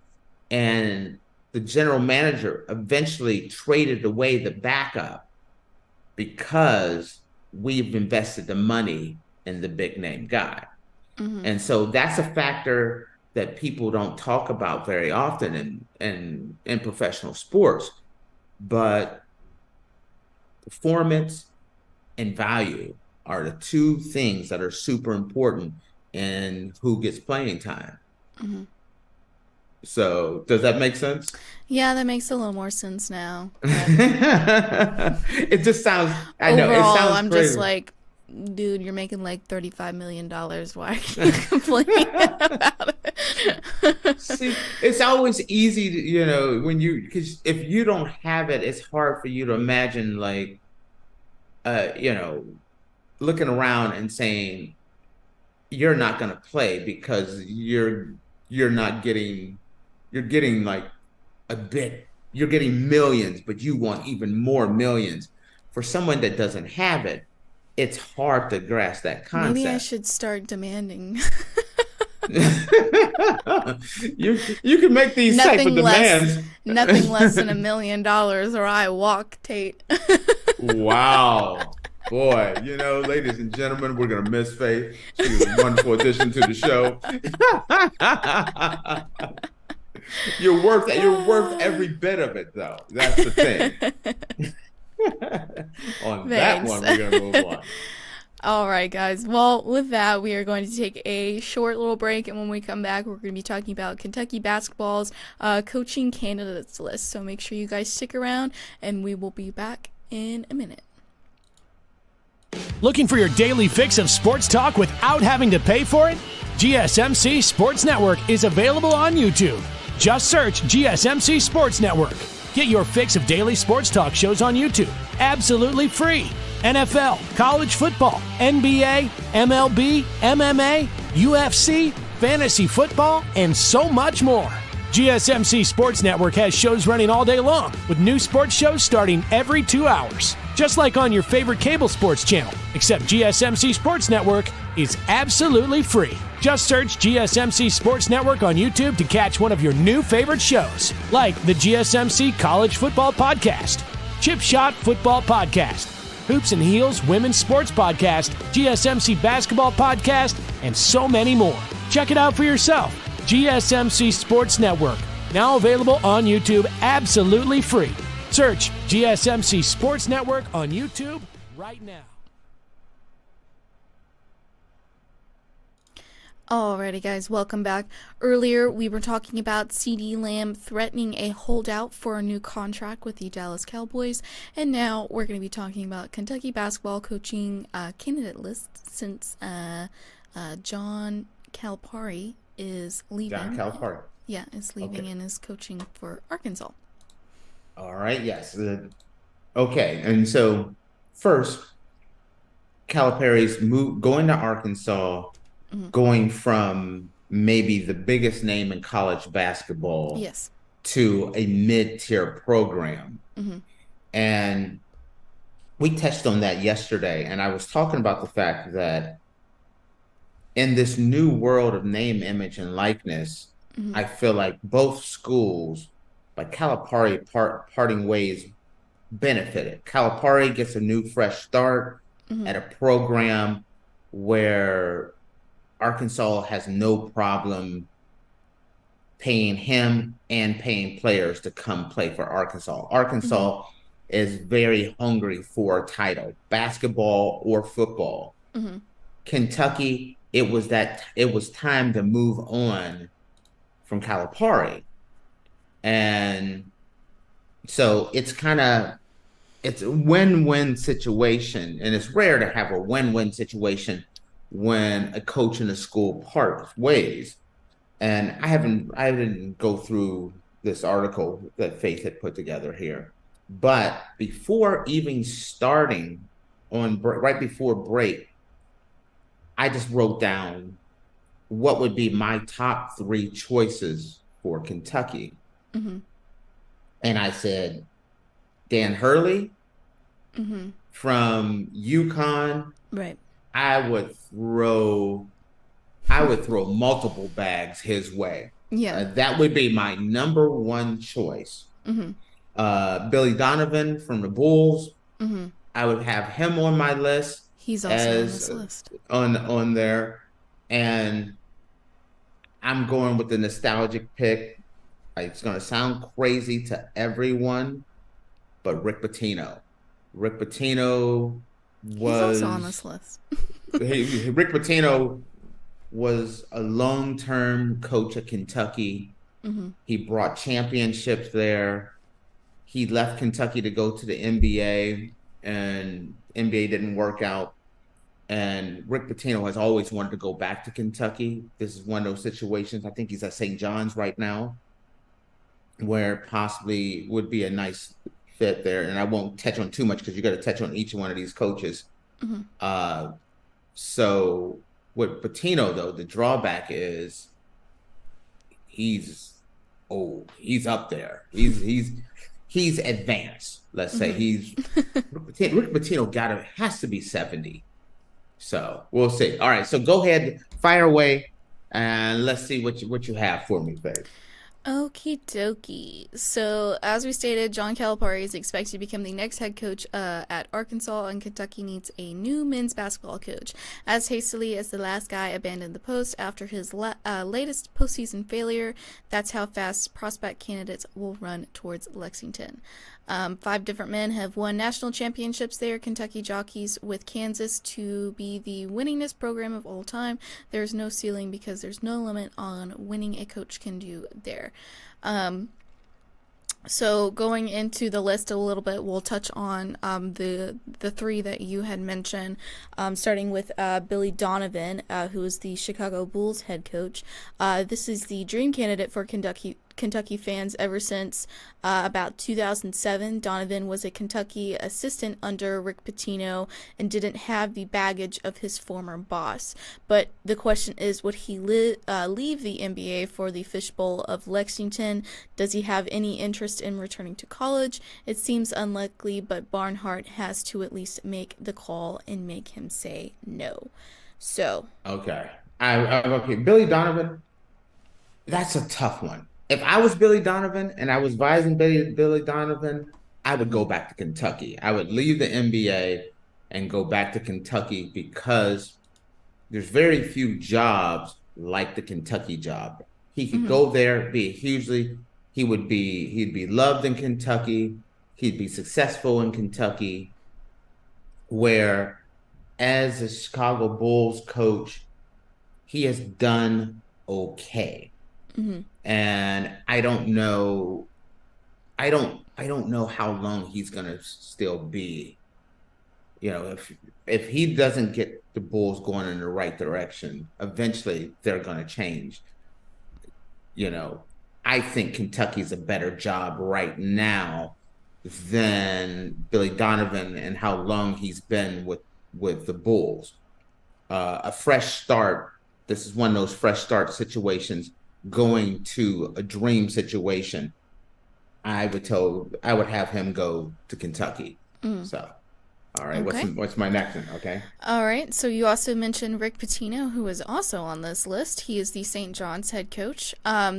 Speaker 2: and the general manager eventually traded away the backup because we've invested the money in the big name guy. And so that's a factor that people don't talk about very often in professional sports. But performance and value are the two things that are super important in who gets playing time. So does that make sense?
Speaker 1: Yeah, that makes a little more sense now.
Speaker 2: It just sounds, I know,
Speaker 1: Overall,
Speaker 2: it sounds
Speaker 1: I'm
Speaker 2: crazy.
Speaker 1: just like, dude, you're making like $35 million. Why are you complaining about it?
Speaker 2: See, it's always easy to, because if you don't have it, it's hard for you to imagine, like, looking around and saying you're not going to play because you're getting like a bit, you're getting millions, but you want even more millions. For someone that doesn't have it, it's hard to grasp that concept.
Speaker 1: Maybe I should start demanding.
Speaker 2: You can make these type of demands.
Speaker 1: Nothing less than $1 million, or I walk, Tate.
Speaker 2: Wow. Boy, ladies and gentlemen, we're going to miss Faith. She was a wonderful addition to the show. You're worth every bit of it, though. That's the thing. On that one, we're going to move on.
Speaker 1: All right, guys. Well, with that, we are going to take a short little break, and when we come back, we're going to be talking about Kentucky basketball's coaching candidates list. So make sure you guys stick around, and we will be back in a minute.
Speaker 5: Looking for your daily fix of sports talk without having to pay for it? GSMC Sports Network is available on YouTube. Just search GSMC Sports Network. Get your fix of daily sports talk shows on YouTube, absolutely free. NFL, college football, NBA, MLB, MMA, UFC, fantasy football, and so much more. GSMC Sports Network has shows running all day long, with new sports shows starting every 2 hours. Just like on your favorite cable sports channel, except GSMC Sports Network is absolutely free. Just search GSMC Sports Network on YouTube to catch one of your new favorite shows, like the GSMC College Football Podcast, Chip Shot Football Podcast, Hoops and Heels Women's Sports Podcast, GSMC Basketball Podcast, and so many more. Check it out for yourself. GSMC Sports Network, now available on YouTube absolutely free. Search GSMC Sports Network on YouTube right now.
Speaker 1: Alrighty, guys, welcome back. Earlier, we were talking about CeeDee Lamb threatening a holdout for a new contract with the Dallas Cowboys, and now we're going to be talking about Kentucky basketball coaching candidate list since John Calipari is leaving.
Speaker 2: John Calipari.
Speaker 1: Yeah, is leaving and is coaching for Arkansas.
Speaker 2: All right, yes. Okay, and so first, Calipari's going to Arkansas, going from maybe the biggest name in college basketball to a mid-tier program. And we touched on that yesterday, and I was talking about the fact that in this new world of name, image, and likeness, I feel like both schools, like Calipari parting ways, benefited. Calipari gets a new fresh start. at a program where Arkansas has no problem paying him and paying players to come play for Arkansas. Arkansas is very hungry for a title, basketball or football. Kentucky, it was time to move on from Calipari. And so it's a win-win situation, and it's rare to have a win-win situation when a coach and a school part ways. And I didn't go through this article that Faith had put together here, but before even starting right before break, I just wrote down what would be my top 3 choices for Kentucky. And I said, Dan Hurley from UConn.
Speaker 1: Right.
Speaker 2: I would throw multiple bags his way.
Speaker 1: Yeah.
Speaker 2: That would be my number 1 choice. Billy Donovan from the Bulls. I would have him on my list.
Speaker 1: He's also on this list.
Speaker 2: On there. And I'm going with the nostalgic pick. It's going to sound crazy to everyone, but Rick Pitino. Rick Pitino was...
Speaker 1: He's also on this list.
Speaker 2: Rick Pitino was a long-term coach at Kentucky. He brought championships there. He left Kentucky to go to the NBA, and NBA didn't work out. And Rick Pitino has always wanted to go back to Kentucky. This is one of those situations. I think he's at St. John's right now, where possibly would be a nice fit there. And I won't touch on too much because you got to touch on each one of these coaches. So with Pitino, though, the drawback is he's old. He's up there. He's advanced. Let's say Rick Pitino has to be 70. So we'll see. All right. So go ahead, fire away, and let's see what you have for me, babe.
Speaker 1: Okie dokie. So, as we stated, John Calipari is expected to become the next head coach at Arkansas, and Kentucky needs a new men's basketball coach. As hastily as the last guy abandoned the post after his latest postseason failure, that's how fast prospect candidates will run towards Lexington. 5 different men have won national championships there. Kentucky jockeys with Kansas to be the winningest program of all time. There's no ceiling because there's no limit on winning a coach can do there. So going into the list a little bit, we'll touch on the 3 that you had mentioned, starting with Billy Donovan, who is the Chicago Bulls head coach. This is the dream candidate for Kentucky fans ever since about 2007. Donovan was a Kentucky assistant under Rick Pitino and didn't have the baggage of his former boss. But the question is, would he leave the NBA for the fishbowl of Lexington? Does he have any interest in returning to college? It seems unlikely, but Barnhart has to at least make the call and make him say no. So.
Speaker 2: Okay. Okay. Billy Donovan, that's a tough one. If I was Billy Donovan and I was advising Billy Donovan, I would go back to Kentucky. I would leave the NBA and go back to Kentucky because there's very few jobs like the Kentucky job. He could go there, he'd be loved in Kentucky. He'd be successful in Kentucky, where as a Chicago Bulls coach, he has done okay. And I don't know how long he's gonna still be. You know, if he doesn't get the Bulls going in the right direction, eventually they're gonna change. You know, I think Kentucky's a better job right now than Billy Donovan and how long he's been with the Bulls. A fresh start. This is one of those fresh start situations. Going to a dream situation, I would have him go to Kentucky. So, All right,
Speaker 1: Okay.
Speaker 2: what's my next one? Okay.
Speaker 1: All right, so you also mentioned Rick Pitino, who is also on this list. He is the St. John's head coach.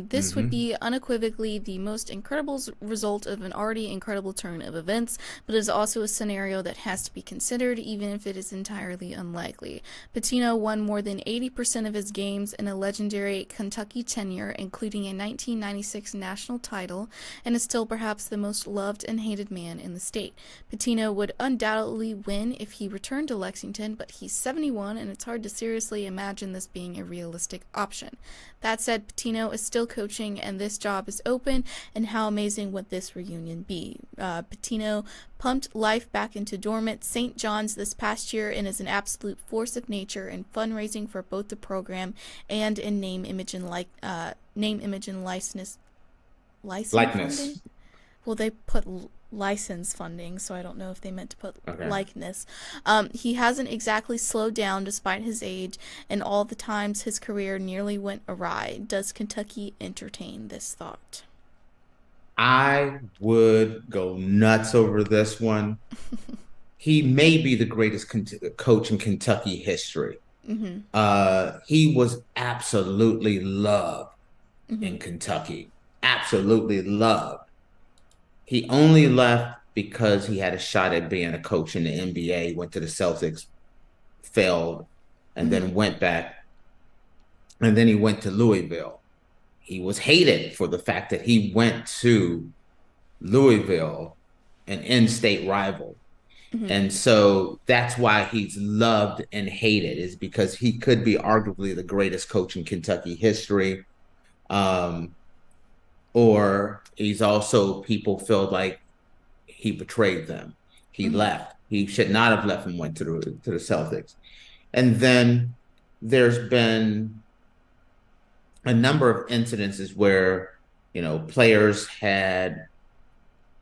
Speaker 1: This would be unequivocally the most incredible result of an already incredible turn of events, but is also a scenario that has to be considered, even if it is entirely unlikely. Pitino won more than 80% of his games in a legendary Kentucky tenure, including a 1996 national title, and is still perhaps the most loved and hated man in the state. Pitino would undoubtedly win if he returned to Lexington, but he's 71 and it's hard to seriously imagine this being a realistic option. That said, Pitino is still coaching and this job is open, and how amazing would this reunion be? Pitino pumped life back into dormant St. John's this past year and is an absolute force of nature in fundraising for both the program and in name, image, and likeness. Funding? Well, they put license funding, so I don't know if they meant to put likeness. He hasn't exactly slowed down despite his age and all the times his career nearly went awry. Does Kentucky entertain this thought?
Speaker 2: I would go nuts over this one. He may be the greatest coach in Kentucky history. He was absolutely loved in Kentucky. Absolutely loved. He only left because he had a shot at being a coach in the NBA, went to the Celtics, failed, and then went back. And then he went to Louisville. He was hated for the fact that he went to Louisville, an in-state rival. And so that's why he's loved and hated, is because he could be arguably the greatest coach in Kentucky history. Or he's also, people feel like he betrayed them. He left. He should not have left and went to the Celtics. And then there's been a number of incidences where, players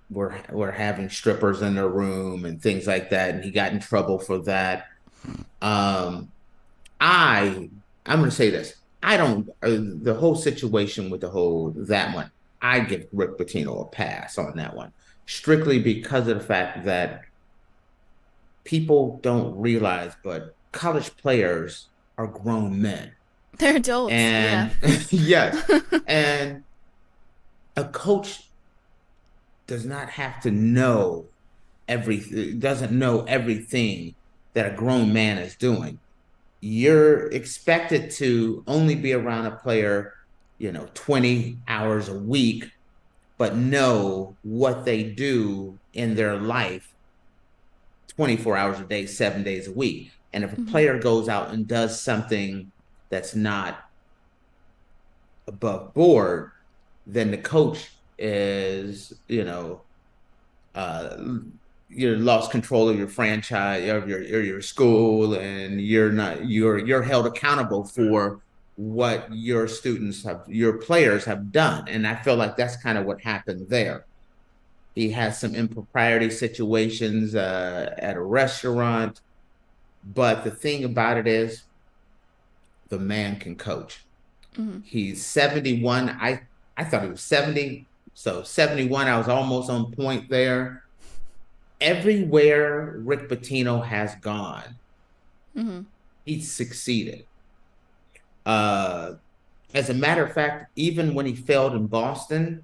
Speaker 2: were having strippers in their room and things like that, and he got in trouble for that. I'm going to say this. The whole situation with that one, I give Rick Pitino a pass on that one, strictly because of the fact that people don't realize, but college players are grown men.
Speaker 1: They're adults.
Speaker 2: And yes. And a coach does not have to know doesn't know everything that a grown man is doing. You're expected to only be around a player 20 hours a week, but know what they do in their life 24 hours a day, 7 days a week. And if a player goes out and does something that's not above board, then the coach is, you lost control of your franchise, of your school, and you're held accountable for what your players have done. And I feel like that's kind of what happened there. He has some impropriety situations at a restaurant, but the thing about it is, the man can coach. He's 71. I thought he was 70. So 71, I was almost on point there. Everywhere Rick Pitino has gone, he's succeeded. As a matter of fact, even when he failed in Boston,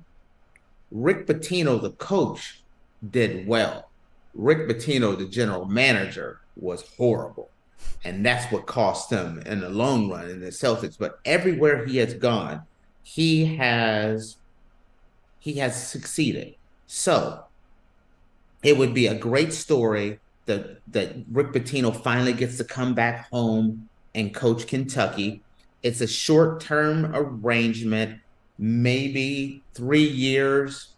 Speaker 2: Rick Pitino, the coach, did well. Rick Pitino, the general manager, was horrible. And that's what cost him in the long run in the Celtics. But everywhere he has gone, he has succeeded. So it would be a great story that Rick Pitino finally gets to come back home and coach Kentucky. It's a short-term arrangement, maybe 3 years,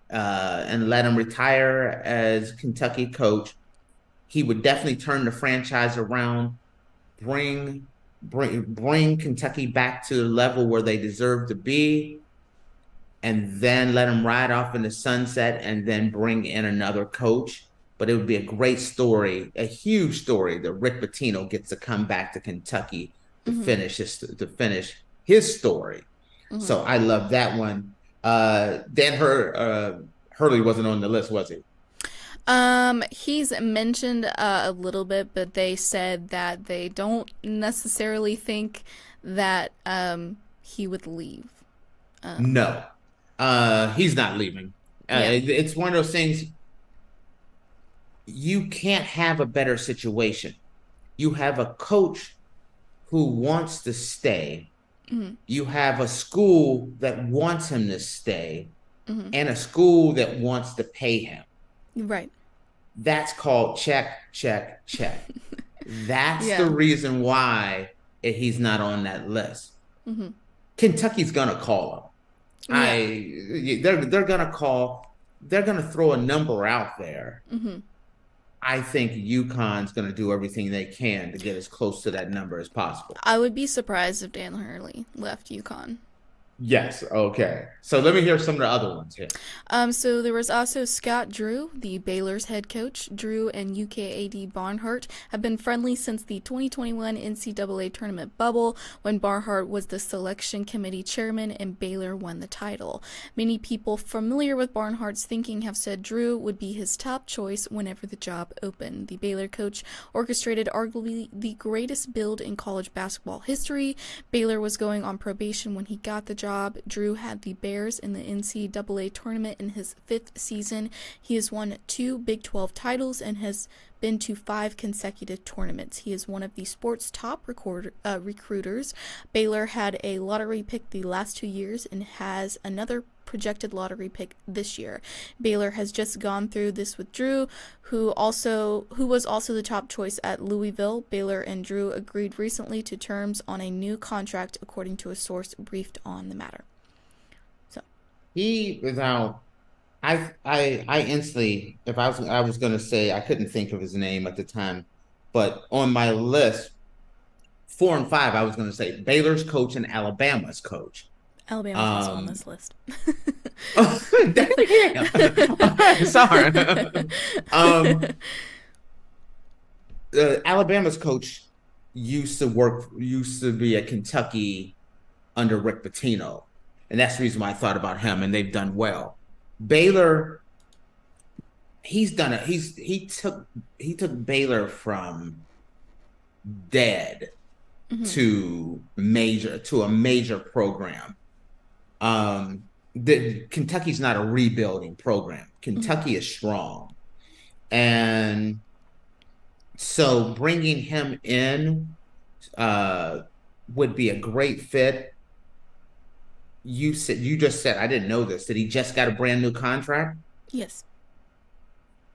Speaker 2: and let him retire as Kentucky coach. He would definitely turn the franchise around, bring Kentucky back to the level where they deserve to be, and then let him ride off in the sunset and then bring in another coach. But it would be a great story, a huge story, that Rick Pitino gets to come back to Kentucky to finish his story. So I love that one. Dan Hurley wasn't on the list, was he?
Speaker 1: He's mentioned a little bit, but they said that they don't necessarily think that he would leave.
Speaker 2: No, he's not leaving.
Speaker 1: Yeah.
Speaker 2: It's one of those things. You can't have a better situation. You have a coach who wants to stay. You have a school that wants him to stay, and a school that wants to pay him.
Speaker 1: Right.
Speaker 2: That's called check, check, check. That's
Speaker 1: Yeah.
Speaker 2: the reason why he's not on that list. Kentucky's gonna call him. They're gonna call. They're gonna throw a number out there. I think UConn's gonna do everything they can to get as close to that number as possible.
Speaker 1: I would be surprised if Dan Hurley left UConn.
Speaker 2: Yes. Okay. So let me hear some of the other ones here.
Speaker 1: So there was also Scott Drew, the Baylor's head coach. Drew and UKAD Barnhart have been friendly since the 2021 NCAA tournament bubble, when Barnhart was the selection committee chairman and Baylor won the title. Many people familiar with Barnhart's thinking have said Drew would be his top choice whenever the job opened. The Baylor coach orchestrated arguably the greatest build in college basketball history. Baylor was going on probation when he got the job. Drew had the Bears in the NCAA tournament in his 5th season. He has won 2 Big 12 titles and has been to 5 consecutive tournaments. He is one of the sport's top recruiters. Baylor had a lottery pick the last 2 years and has another projected lottery pick this year. Baylor has just gone through this with Drew, who was also the top choice at Louisville. Baylor and Drew agreed recently to terms on a new contract, according to a source briefed on the matter. So
Speaker 2: I instantly, if I was going to say, I couldn't think of his name at the time, but on my list, 4 and 5, I was going to say Baylor's coach and Alabama's coach.
Speaker 1: Alabama's also on this list.
Speaker 2: Oh, damn. Sorry. Alabama's coach used to be at Kentucky under Rick Pitino, and that's the reason why I thought about him. And they've done well. Baylor, he took Baylor from dead to a major program. Kentucky's not a rebuilding program. Kentucky is strong. And so bringing him in would be a great fit. You just said, I didn't know this, that he just got a brand new contract?
Speaker 1: Yes.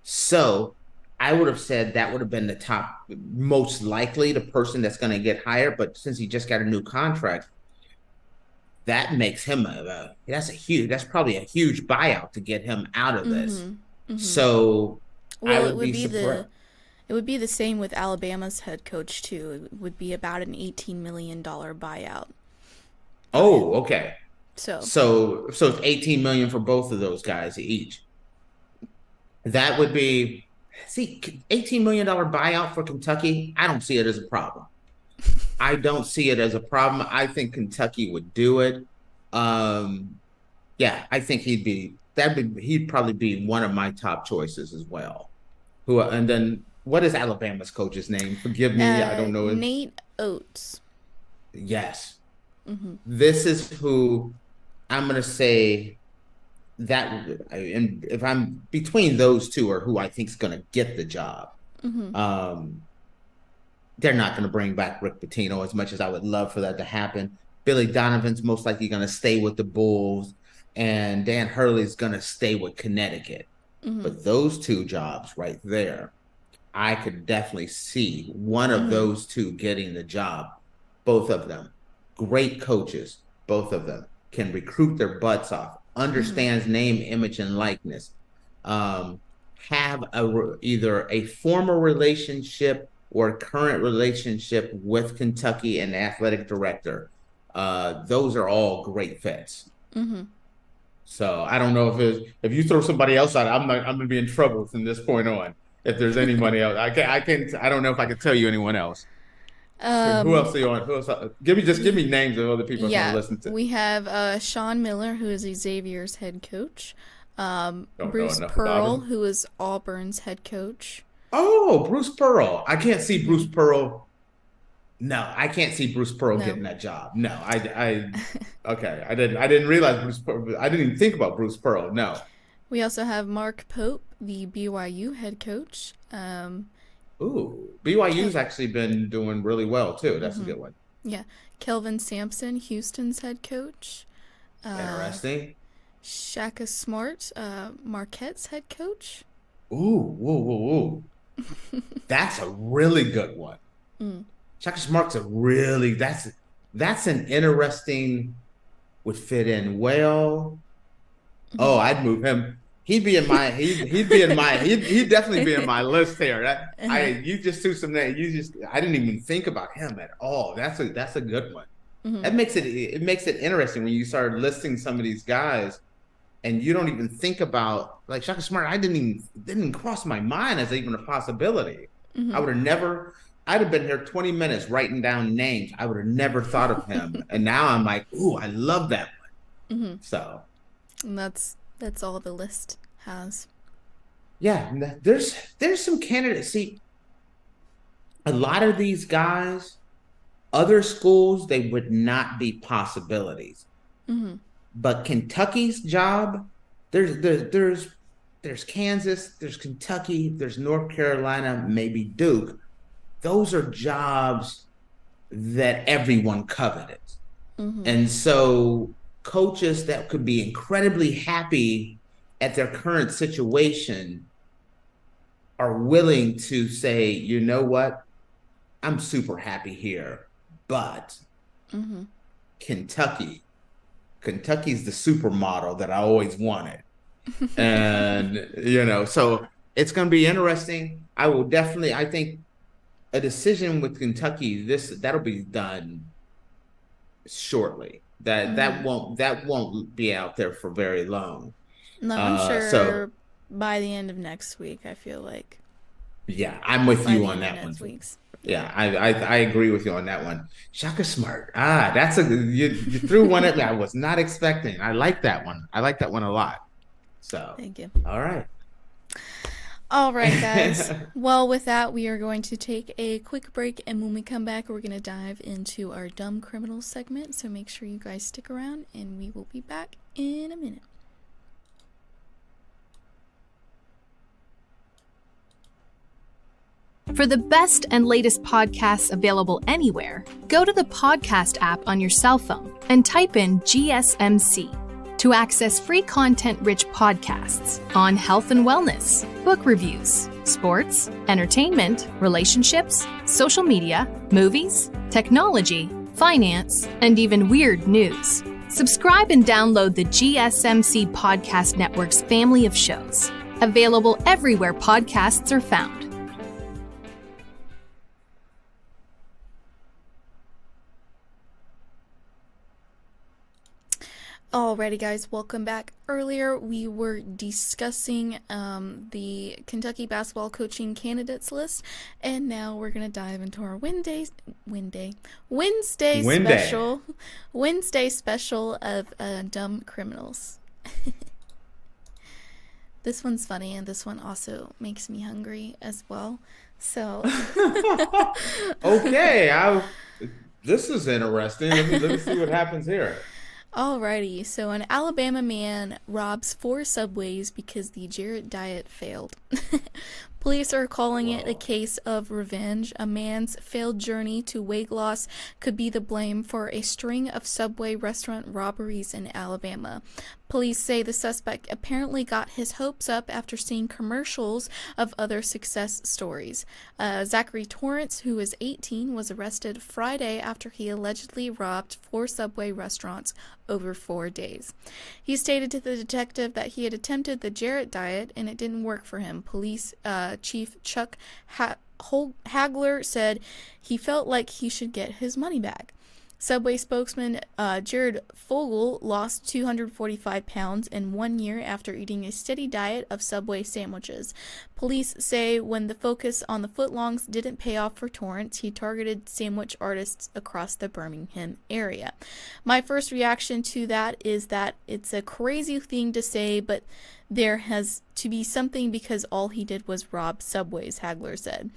Speaker 2: So I would have said that would have been the top, most likely the person that's going to get hired. But since he just got a new contract, that makes him that's probably a huge buyout to get him out of this. So
Speaker 1: well,
Speaker 2: I would be surprised.
Speaker 1: It would be the same with Alabama's head coach too. It would be about an $18 million buyout.
Speaker 2: Oh, okay.
Speaker 1: So
Speaker 2: it's $18 million for both of those guys each. That would be, $18 million buyout for Kentucky. I don't see it as a problem. I don't see it as a problem. I think Kentucky would do it. Yeah, I think he'd probably be one of my top choices as well. And then what is Alabama's coach's name? Forgive me, I don't know.
Speaker 1: Nate Oates.
Speaker 2: Yes. This is who I'm going to say that, and if I'm between those two, are who I think is going to get the job. They're not going to bring back Rick Pitino, as much as I would love for that to happen. Billy Donovan's most likely going to stay with the Bulls, and Dan Hurley's going to stay with Connecticut. But those two jobs right there, I could definitely see one of those two getting the job. Both of them, great coaches. Both of them can recruit their butts off, understands name, image, and likeness, have either a former relationship or a current relationship with Kentucky and the athletic director. Those are all great fits. So I don't know if you throw somebody else out, I'm gonna be in trouble from this point on. If there's anybody else, I don't know if I can tell you anyone else. Who else are you on? Who else? Give me names of other people I'm gonna listen to.
Speaker 1: We have Sean Miller, who is Xavier's head coach.
Speaker 2: Don't know
Speaker 1: Bruce
Speaker 2: enough about
Speaker 1: Pearl,
Speaker 2: him.
Speaker 1: who is Auburn's head coach.
Speaker 2: Oh, Bruce Pearl. I can't see Bruce Pearl. No, I can't see Bruce Pearl
Speaker 1: No.
Speaker 2: getting that job. No, okay. I didn't realize Bruce Pearl. I didn't even think about Bruce Pearl. No.
Speaker 1: We also have Mark Pope, the BYU head coach.
Speaker 2: Ooh, BYU's actually been doing really well too. That's a good one.
Speaker 1: Yeah. Kelvin Sampson, Houston's head coach.
Speaker 2: Interesting.
Speaker 1: Shaka Smart, Marquette's head coach.
Speaker 2: Ooh, whoa, whoa, whoa. That's a really good one. Shaka Smart's that's an interesting, would fit in well. Oh, I'd move him. He'd definitely be in my list here. You just threw some names. I didn't even think about him at all. That's a good one. That makes it interesting when you start listing some of these guys and you don't even think about, like, Shaka Smart. Didn't cross my mind as even a possibility. I'd have been here 20 minutes writing down names. I would have never thought of him. And now I'm like, ooh, I love that one. So.
Speaker 1: And that's all the list has.
Speaker 2: Yeah, there's some candidates. See, a lot of these guys, other schools, they would not be possibilities. But Kentucky's job, there's Kansas, there's Kentucky, there's North Carolina, maybe Duke. Those are jobs that everyone coveted. And so coaches that could be incredibly happy at their current situation are willing to say, you know what, I'm super happy here, but Kentucky's the supermodel that I always wanted. And, so it's going to be interesting. I think a decision with Kentucky, that'll be done shortly. That won't be out there for very long.
Speaker 1: No, I'm sure by the end of next week, I feel like.
Speaker 2: Yeah, I'm with you on that one. Yeah, I agree with you on that one. Shaka Smart. That's you threw one at me I was not expecting. I like that one. I like that one a lot. So
Speaker 1: thank you.
Speaker 2: All right.
Speaker 1: All right, guys. Well, with that, we are going to take a quick break, and when we come back, we're going to dive into our Dumb Criminals segment. So make sure you guys stick around, and we will be back in a minute.
Speaker 6: For the best and latest podcasts available anywhere, go to the podcast app on your cell phone and type in GSMC to access free content-rich podcasts on health and wellness, book reviews, sports, entertainment, relationships, social media, movies, technology, finance, and even weird news. Subscribe and download the GSMC Podcast Network's family of shows, available everywhere podcasts are found.
Speaker 1: Alrighty, guys, welcome back. Earlier, we were discussing the Kentucky basketball coaching candidates list, and now we're gonna dive into our Wednesday special of Dumb Criminals. This one's funny, and this one also makes me hungry as well. So,
Speaker 2: okay, this is interesting. Let me see what happens here.
Speaker 1: Alrighty, so an Alabama man robs 4 Subways because the Jarrett diet failed. Police are calling it a case of revenge. A man's failed journey to weight loss could be the blame for a string of Subway restaurant robberies in Alabama. Police say the suspect apparently got his hopes up after seeing commercials of other success stories. Zachary Torrance, who is 18, was arrested Friday after he allegedly robbed 4 Subway restaurants over 4 days. He stated to the detective that he had attempted the Jarrett diet and it didn't work for him. Police Chief Chuck Hagler said he felt like he should get his money back. Subway spokesman Jared Fogle lost 245 pounds in 1 year after eating a steady diet of Subway sandwiches. Police say when the focus on the footlongs didn't pay off for Torrance, he targeted sandwich artists across the Birmingham area. My first reaction to that is that it's a crazy thing to say, but There has to be something because all he did was rob Subways, Hagler said.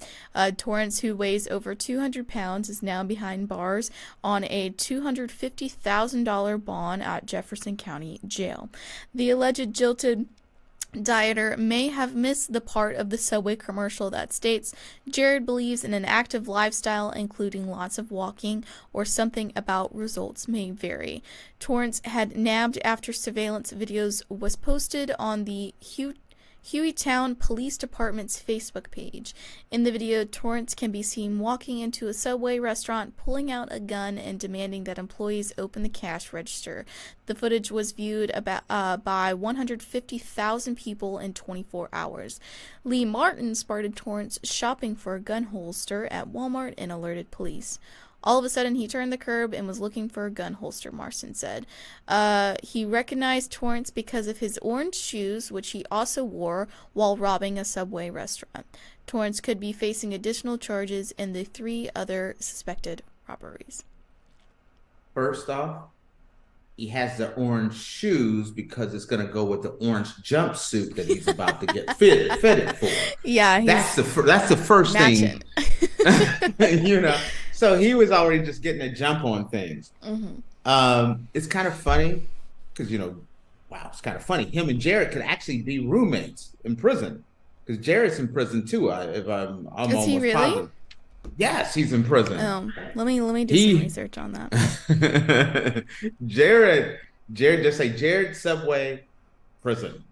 Speaker 1: Torrance, who weighs over 200 pounds, is now behind bars on a $250,000 bond at Jefferson County Jail. The alleged jilted dieter may have missed the part of the Subway commercial that states Jared believes in an active lifestyle, including lots of walking, or something about results may vary. Torrance had nabbed after surveillance videos was posted on the Hueytown Police Department's Facebook page. In the video, Torrance can be seen walking into a Subway restaurant, pulling out a gun and demanding that employees open the cash register. The footage was viewed by 150,000 people in 24 hours. Lee Martin spotted Torrance shopping for a gun holster at Walmart and alerted police. All of a sudden, he turned the curb and was looking for a gun holster, Marston said. He recognized Torrance because of his orange shoes, which he also wore while robbing a Subway restaurant. Torrance could be facing additional charges in the 3 other suspected robberies.
Speaker 2: First off, he has the orange shoes because it's going to go with the orange jumpsuit that he's about to get fitted for.
Speaker 1: Yeah,
Speaker 2: that's the first
Speaker 1: matching
Speaker 2: thing. So he was already just getting a jump on things.
Speaker 1: Mm-hmm.
Speaker 2: It's kind of funny because wow, it's kind of funny. Him and Jared could actually be roommates in prison because Jared's in prison too. If I'm
Speaker 1: Is he really?
Speaker 2: Positive. Yes, he's in prison.
Speaker 1: Let me do some research on that.
Speaker 2: Jared, just say Jared Subway prison,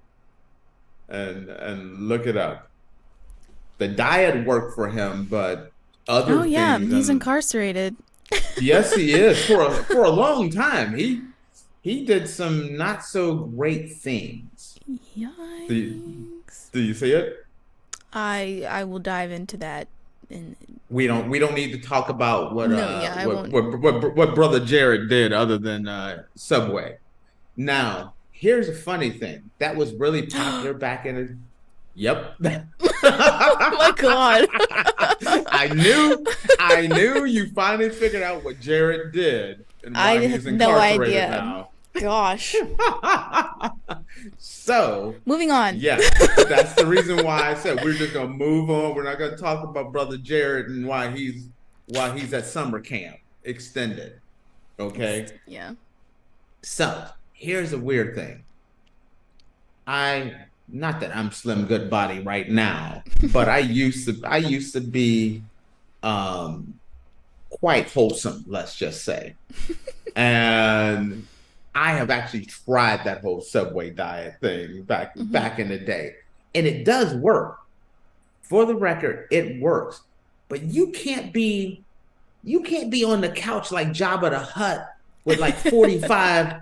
Speaker 2: and look it up. The diet worked for him, but other things.
Speaker 1: He's incarcerated.
Speaker 2: Yes, he is for a long time. He did some not so great things.
Speaker 1: Yikes!
Speaker 2: Do you see it?
Speaker 1: I will dive into that.
Speaker 2: We don't need to talk about what brother Jared did other than Subway. Now, here's a funny thing that was really popular back in the. Yep.
Speaker 1: Oh my God.
Speaker 2: I knew you finally figured out what Jared did and why he's incarcerated
Speaker 1: no idea.
Speaker 2: now.
Speaker 1: Gosh.
Speaker 2: So
Speaker 1: moving on.
Speaker 2: Yeah, that's the reason why I said we're just gonna move on. We're not gonna talk about brother Jared and why he's at summer camp extended. Okay.
Speaker 1: Yeah.
Speaker 2: So here's a weird thing. Not that I'm Slim Goodbody right now, but I used to be quite wholesome, let's just say. And I have actually tried that whole Subway diet thing back in the day. And it does work. For the record, it works. But you can't be on the couch like Jabba the Hutt with like 45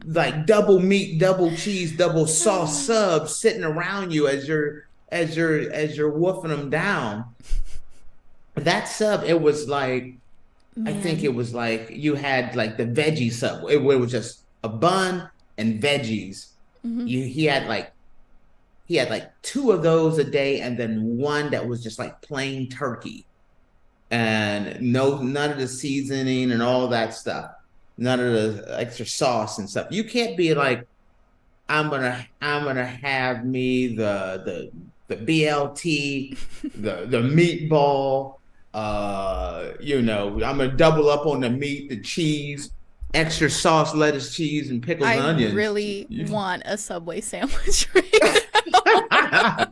Speaker 2: like double meat, double cheese, double sauce subs sitting around you as you're woofing them down. That sub, it was like, man. I think it was like you had like the veggie sub. It was just a bun and veggies. Mm-hmm. He had like 2 of those a day, and then one that was just like plain turkey, and none of the seasoning and all that stuff. None of the extra sauce and stuff. You can't be like, I'm gonna have me the BLT, the meatball. I'm gonna double up on the meat, the cheese, extra sauce, lettuce, cheese, and pickles and onions.
Speaker 1: I really want a Subway sandwich right now.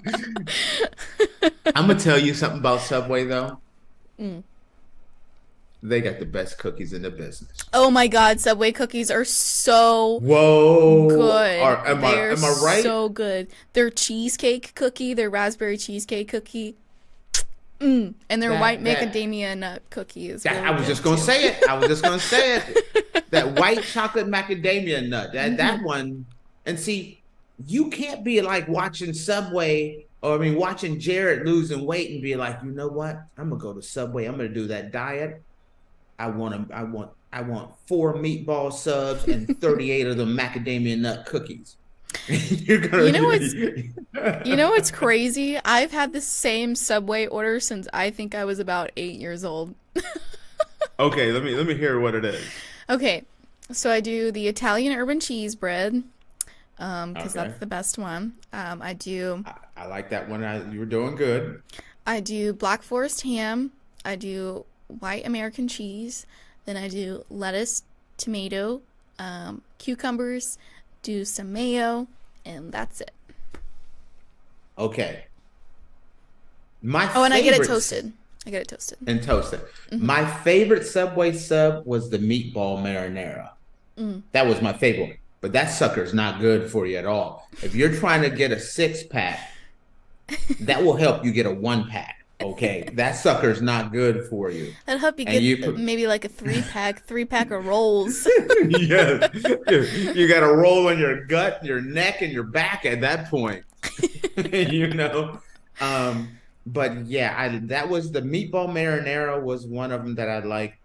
Speaker 2: I'm gonna tell you something about Subway though. They got the best cookies in the business.
Speaker 1: Oh my God, Subway cookies are so good.
Speaker 2: Am I right?
Speaker 1: So good. Their cheesecake cookie, their raspberry cheesecake cookie, and their white macadamia nut cookie is really
Speaker 2: I was just gonna say it. That white chocolate macadamia nut. That one. And see, you can't be like watching Subway watching Jared losing weight and be like, you know what? I'm gonna go to Subway. I'm gonna do that diet. I want 4 meatball subs and 38 of them macadamia nut cookies. You
Speaker 1: know what's crazy? I've had the same Subway order since I think I was about 8 years old.
Speaker 2: Okay, let me hear what it is.
Speaker 1: Okay, so I do the Italian urban cheese bread, because that's the best one. I
Speaker 2: like that one. You were doing good.
Speaker 1: I do Black Forest ham. I do white American cheese. Then I do lettuce, tomato, cucumbers, do some mayo, and that's it.
Speaker 2: Okay.
Speaker 1: And I get it toasted.
Speaker 2: And toasted. Mm-hmm. My favorite Subway sub was the meatball marinara. That was my favorite one. But that sucker's not good for you at all. If you're trying to get a 6-pack, that will help you get a 1-pack. Okay, that sucker's not good for you.
Speaker 1: That'll help you get maybe like a 3-pack of rolls.
Speaker 2: Yes, you got a roll in your gut, your neck, and your back at that point. But yeah, that was the meatball marinara was one of them that I liked.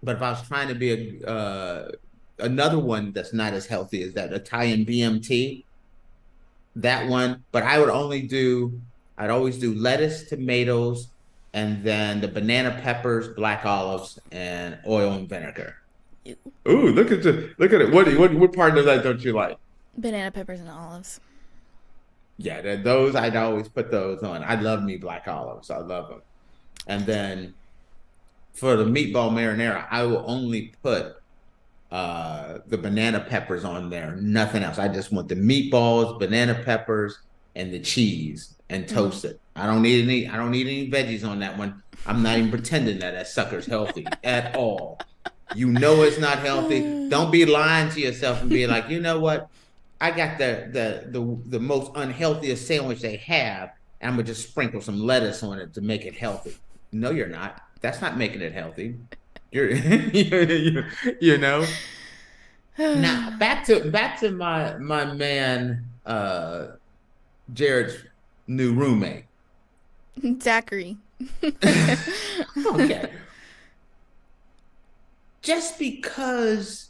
Speaker 2: But if I was trying to be another one that's not as healthy as that Italian BMT, that one. But I'd always do lettuce, tomatoes, and then the banana peppers, black olives, and oil and vinegar. Ooh, look at it. What part of that don't you like?
Speaker 1: Banana peppers and olives.
Speaker 2: Yeah, those I'd always put those on. I love me black olives. I love them. And then for the meatball marinara, I will only put the banana peppers on there, nothing else. I just want the meatballs, banana peppers, and the cheese, and toast it. I don't need any veggies on that one. I'm not even pretending that sucker's healthy at all. You know it's not healthy. Don't be lying to yourself and be like, you know what? I got the most unhealthiest sandwich they have, and I'm gonna just sprinkle some lettuce on it to make it healthy. No, you're not. That's not making it healthy. You know. Now back to my man Jared's new roommate.
Speaker 1: Zachary.
Speaker 2: Okay. Just because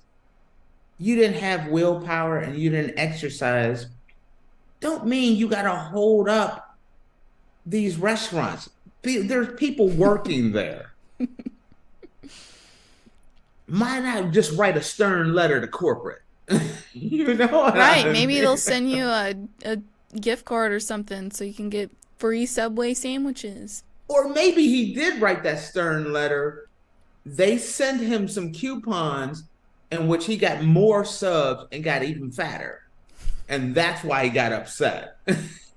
Speaker 2: you didn't have willpower and you didn't exercise, don't mean you got to hold up these restaurants. There's people working there. Why not just write a stern letter to corporate?
Speaker 1: Right? Maybe they'll send you a gift card or something so you can get free Subway sandwiches.
Speaker 2: Or maybe he did write that stern letter. They sent him some coupons in which he got more subs and got even fatter. And that's why he got upset.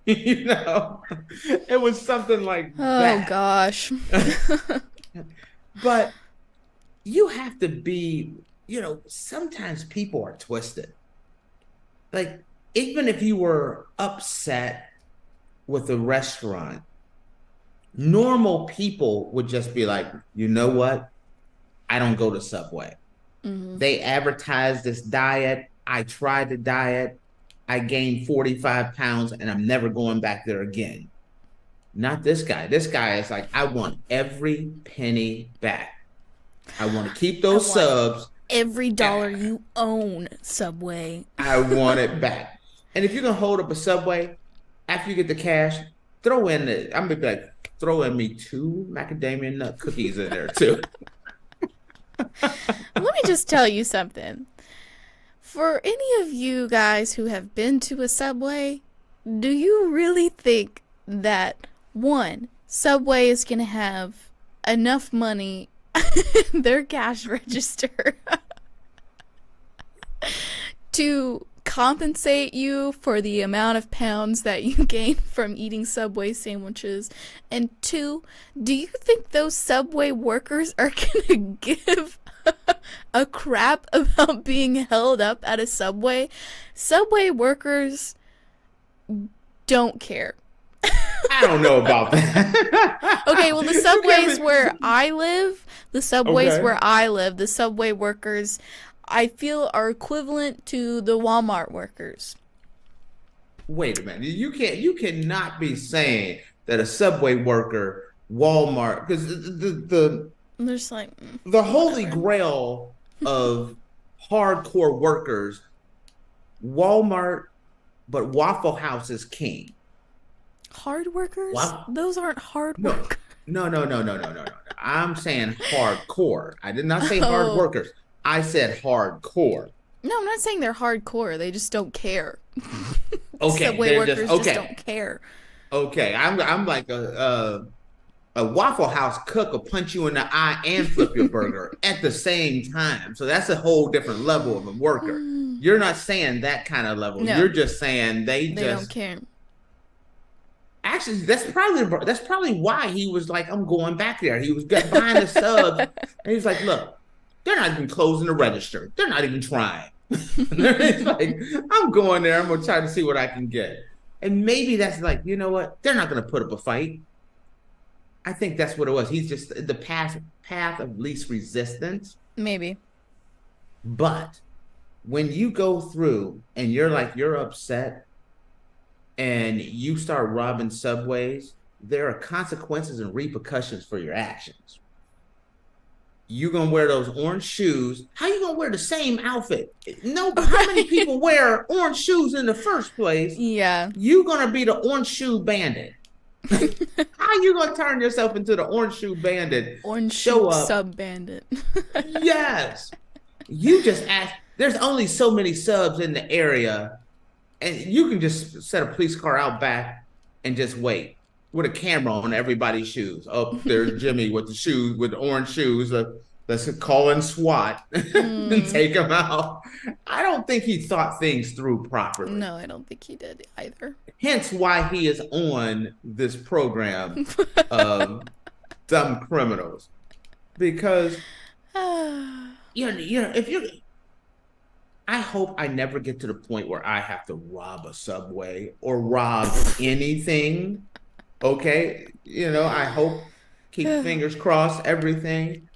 Speaker 2: It was something like that.
Speaker 1: Oh, gosh.
Speaker 2: But you have to be, sometimes people are twisted. Like, even if you were upset with a restaurant, normal people would just be like, you know what? I don't go to Subway. Mm-hmm. They advertise this diet. I tried the diet. I gained 45 pounds and I'm never going back there again. Not this guy. This guy is like, I want every penny back. I want to keep those subs.
Speaker 1: Every dollar you own, Subway.
Speaker 2: I want it back. And if you're going to hold up a Subway, after you get the cash, I'm going to be like, throw in me 2 macadamia nut cookies in there too.
Speaker 1: Let me just tell you something. For any of you guys who have been to a Subway, do you really think that, one, Subway is going to have enough money in their cash register to compensate you for the amount of pounds that you gain from eating Subway sandwiches? And 2, do you think those Subway workers are gonna give a crap about being held up at a Subway? Subway workers don't care.
Speaker 2: I don't know about that.
Speaker 1: Okay, well, the Subways where I live, the Subway workers, I feel, are equivalent to the Walmart workers.
Speaker 2: Wait a minute. You cannot be saying that a Subway worker, Walmart, because
Speaker 1: there's like
Speaker 2: the holy grail of hardcore workers, Walmart, but Waffle House is king.
Speaker 1: Hard workers? Those aren't hard workers.
Speaker 2: No. I'm saying hardcore. I did not say hard workers. I said hardcore.
Speaker 1: No, I'm not saying they're hardcore. They just don't care.
Speaker 2: Okay,
Speaker 1: Subway
Speaker 2: they're
Speaker 1: workers
Speaker 2: just
Speaker 1: just don't care.
Speaker 2: okay. I'm like a Waffle House cook will punch you in the eye and flip your burger at the same time. So that's a whole different level of a worker. You're not saying that kind of level.
Speaker 1: No.
Speaker 2: You're just saying they
Speaker 1: don't care.
Speaker 2: Actually, that's probably why he was like, I'm going back there. He was buying the subs, and he's like, look, they're not even closing the register. They're not even trying. He's like, I'm going there. I'm gonna try to see what I can get. And maybe that's like, you know what? They're not gonna put up a fight. I think that's what it was. He's just the path of least resistance.
Speaker 1: Maybe.
Speaker 2: But when you go through and you're upset and you start robbing Subways, there are consequences and repercussions for your actions. You gonna wear those orange shoes. How you gonna wear the same outfit? No, but how many people wear orange shoes in the first place?
Speaker 1: Yeah.
Speaker 2: You gonna be the orange shoe bandit. How you gonna turn yourself into the orange shoe bandit?
Speaker 1: Orange
Speaker 2: show
Speaker 1: shoe
Speaker 2: up.
Speaker 1: sub bandit.
Speaker 2: Yes. You just ask. There's only so many subs in the area, and you can just set a police car out back and just wait with a camera on everybody's shoes. Oh, there's Jimmy with the shoes, with the orange shoes. Let's call in SWAT and take him out. I don't think he thought things through properly.
Speaker 1: No, I don't think he did either.
Speaker 2: Hence why he is on this program of dumb criminals. Because, if you're... I hope I never get to the point where I have to rob a Subway or rob anything. Okay? I hope, keep fingers crossed, everything.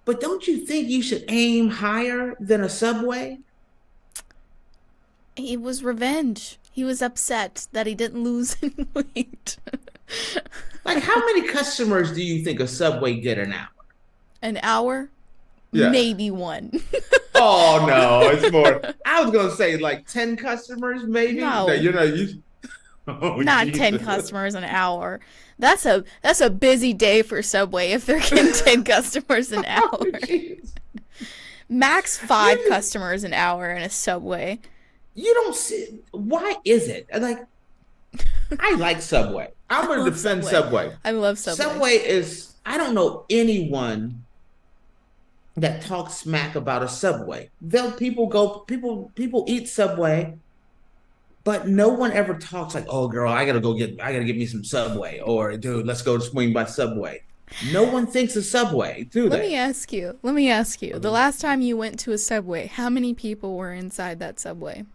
Speaker 2: But don't you think you should aim higher than a Subway?
Speaker 1: It was revenge. He was upset that he didn't lose any weight.
Speaker 2: Like, how many customers do you think a Subway get an hour?
Speaker 1: An hour?
Speaker 2: Yeah.
Speaker 1: Maybe one.
Speaker 2: Oh, no, it's more. I was going to say like 10 customers, maybe.
Speaker 1: No. Not
Speaker 2: Jesus.
Speaker 1: 10 customers an hour. That's a busy day for Subway if they're getting 10 customers an hour.
Speaker 2: Oh,
Speaker 1: Max 5 customers an hour in a Subway.
Speaker 2: You don't see. Why is it? Like, I like Subway. I'm going to defend Subway.
Speaker 1: I love Subway.
Speaker 2: Subway is, I don't know anyone that talks smack about a Subway. People eat Subway, but no one ever talks like, oh girl, I gotta get me some Subway, or dude, let's go swing by Subway. No one thinks of Subway, do they?
Speaker 1: Let me ask you, the last time you went to a Subway, how many people were inside that Subway?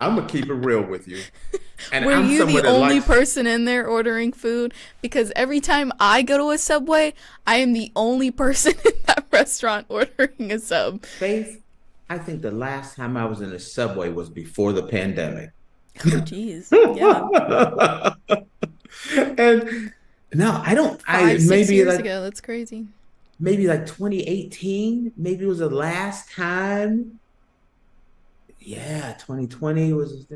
Speaker 2: I'm gonna keep it real with you. And
Speaker 1: Were
Speaker 2: I'm
Speaker 1: you
Speaker 2: someone
Speaker 1: the
Speaker 2: that
Speaker 1: only
Speaker 2: likes...
Speaker 1: person in there ordering food? Because every time I go to a Subway, I am the only person in that restaurant ordering a sub.
Speaker 2: Faith, I think the last time I was in a Subway was before the pandemic.
Speaker 1: Oh, jeez. Yeah.
Speaker 2: And no, I don't.
Speaker 1: 5-6
Speaker 2: maybe
Speaker 1: years
Speaker 2: like
Speaker 1: ago. That's crazy.
Speaker 2: maybe like 2018. Maybe it was the last time. Yeah, 2020 was.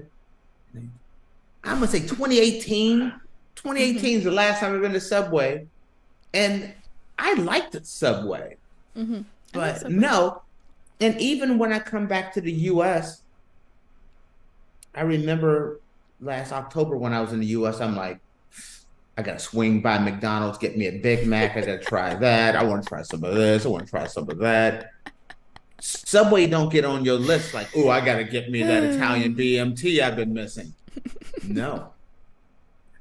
Speaker 2: I'm gonna say 2018. 2018 is the last time I've been to Subway, and I liked the Subway.
Speaker 1: Mm-hmm.
Speaker 2: But no, and even when I come back to the U.S., I remember last October when I was in the U.S., I'm like, I gotta swing by McDonald's, get me a Big Mac. I gotta try that. I want to try some of this. I want to try some of that. Subway don't get on your list like, oh, I gotta get me that Italian BMT I've been missing. No.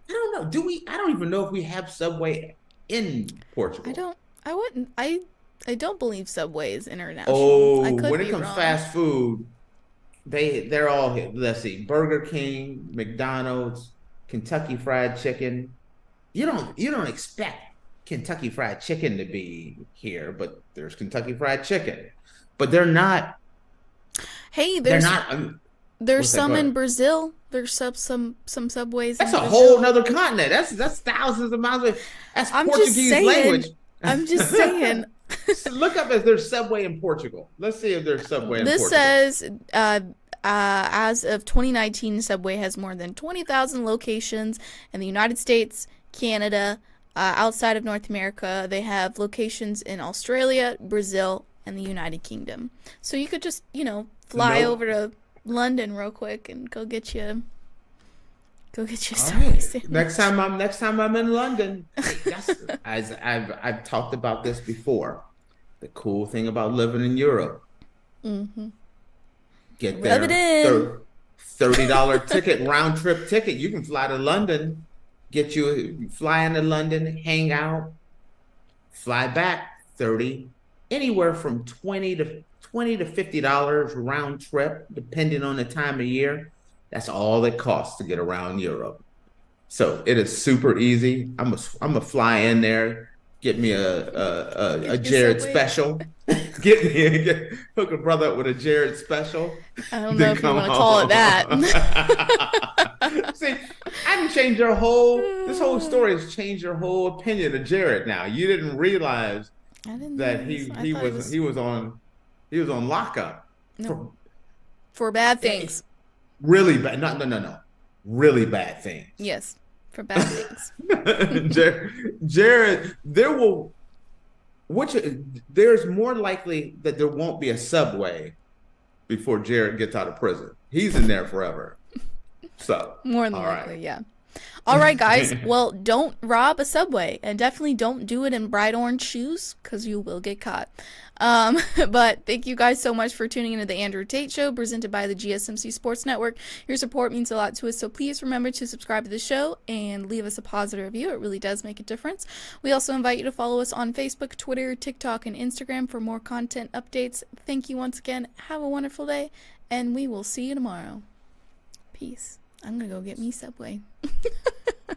Speaker 2: I don't know. Do we? I don't even know if we have Subway in Portugal.
Speaker 1: I don't believe Subway is international.
Speaker 2: Oh,
Speaker 1: I could
Speaker 2: when it
Speaker 1: be
Speaker 2: comes
Speaker 1: wrong.
Speaker 2: fast food, they're all here. Let's see, Burger King, McDonald's, Kentucky Fried Chicken. You don't expect Kentucky Fried Chicken to be here, but there's Kentucky Fried Chicken. But they're not.
Speaker 1: Hey,
Speaker 2: They're
Speaker 1: there's
Speaker 2: not.
Speaker 1: there's
Speaker 2: Go
Speaker 1: some in
Speaker 2: ahead.
Speaker 1: Brazil. There's some Subways.
Speaker 2: That's
Speaker 1: in
Speaker 2: a
Speaker 1: Brazil.
Speaker 2: whole nother continent. That's thousands of miles away. That's
Speaker 1: I'm just
Speaker 2: Portuguese
Speaker 1: saying.
Speaker 2: language.
Speaker 1: I'm just saying.
Speaker 2: Look up if there's Subway in Portugal. Let's see if there's Subway in
Speaker 1: This
Speaker 2: Portugal.
Speaker 1: says, as of 2019, Subway has more than 20,000 locations in the United States, Canada, outside of North America, they have locations in Australia, Brazil, and the United Kingdom. So you could just, fly over to London real quick and go get you Subway sandwich.
Speaker 2: Next time I'm in London, as I've talked about this before. The cool thing about living in Europe.
Speaker 1: Mm-hmm.
Speaker 2: Get there.
Speaker 1: Rub it in.
Speaker 2: $30 ticket, round trip ticket. You can fly to London, fly into London, hang out, fly back, 30, anywhere from $20 to $50 round trip, depending on the time of year. That's all it costs to get around Europe. So it is super easy. I'm a fly in there, get me a Jared special. Hook a brother up with a Jared special.
Speaker 1: I don't know if you want to call it that.
Speaker 2: See, I didn't change this whole story has changed your whole opinion of Jared now. You didn't realize that he was on lockup.
Speaker 1: No. For bad things.
Speaker 2: Really bad. No. Really bad things.
Speaker 1: Yes, for bad things.
Speaker 2: Jared, there's more likely that there won't be a Subway before Jared gets out of prison. He's in there forever. So
Speaker 1: more than likely, yeah. All right, guys. Well, don't rob a Subway, and definitely don't do it in bright orange shoes, because you will get caught. But thank you guys so much for tuning into the Andrew Tate Show, presented by the GSMC Sports Network. Your support means a lot to us, so please remember to subscribe to the show and leave us a positive review. It really does make a difference. We also invite you to follow us on Facebook, Twitter, TikTok, and Instagram for more content updates. Thank you once again. Have a wonderful day, and we will see you tomorrow. Peace. I'm gonna go get me Subway.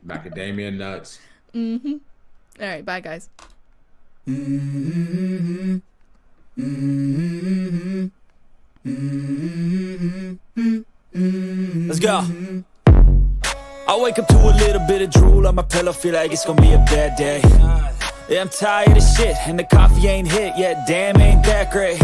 Speaker 2: Macadamia nuts.
Speaker 1: Mm-hmm. All right, bye, guys.
Speaker 3: Mm-hmm. Mm-hmm. Mm-hmm. Let's go. I wake up to a little bit of drool on my pillow, feel like it's gonna be a bad day. Yeah, I'm tired of shit, and the coffee ain't hit yet, damn, ain't that great.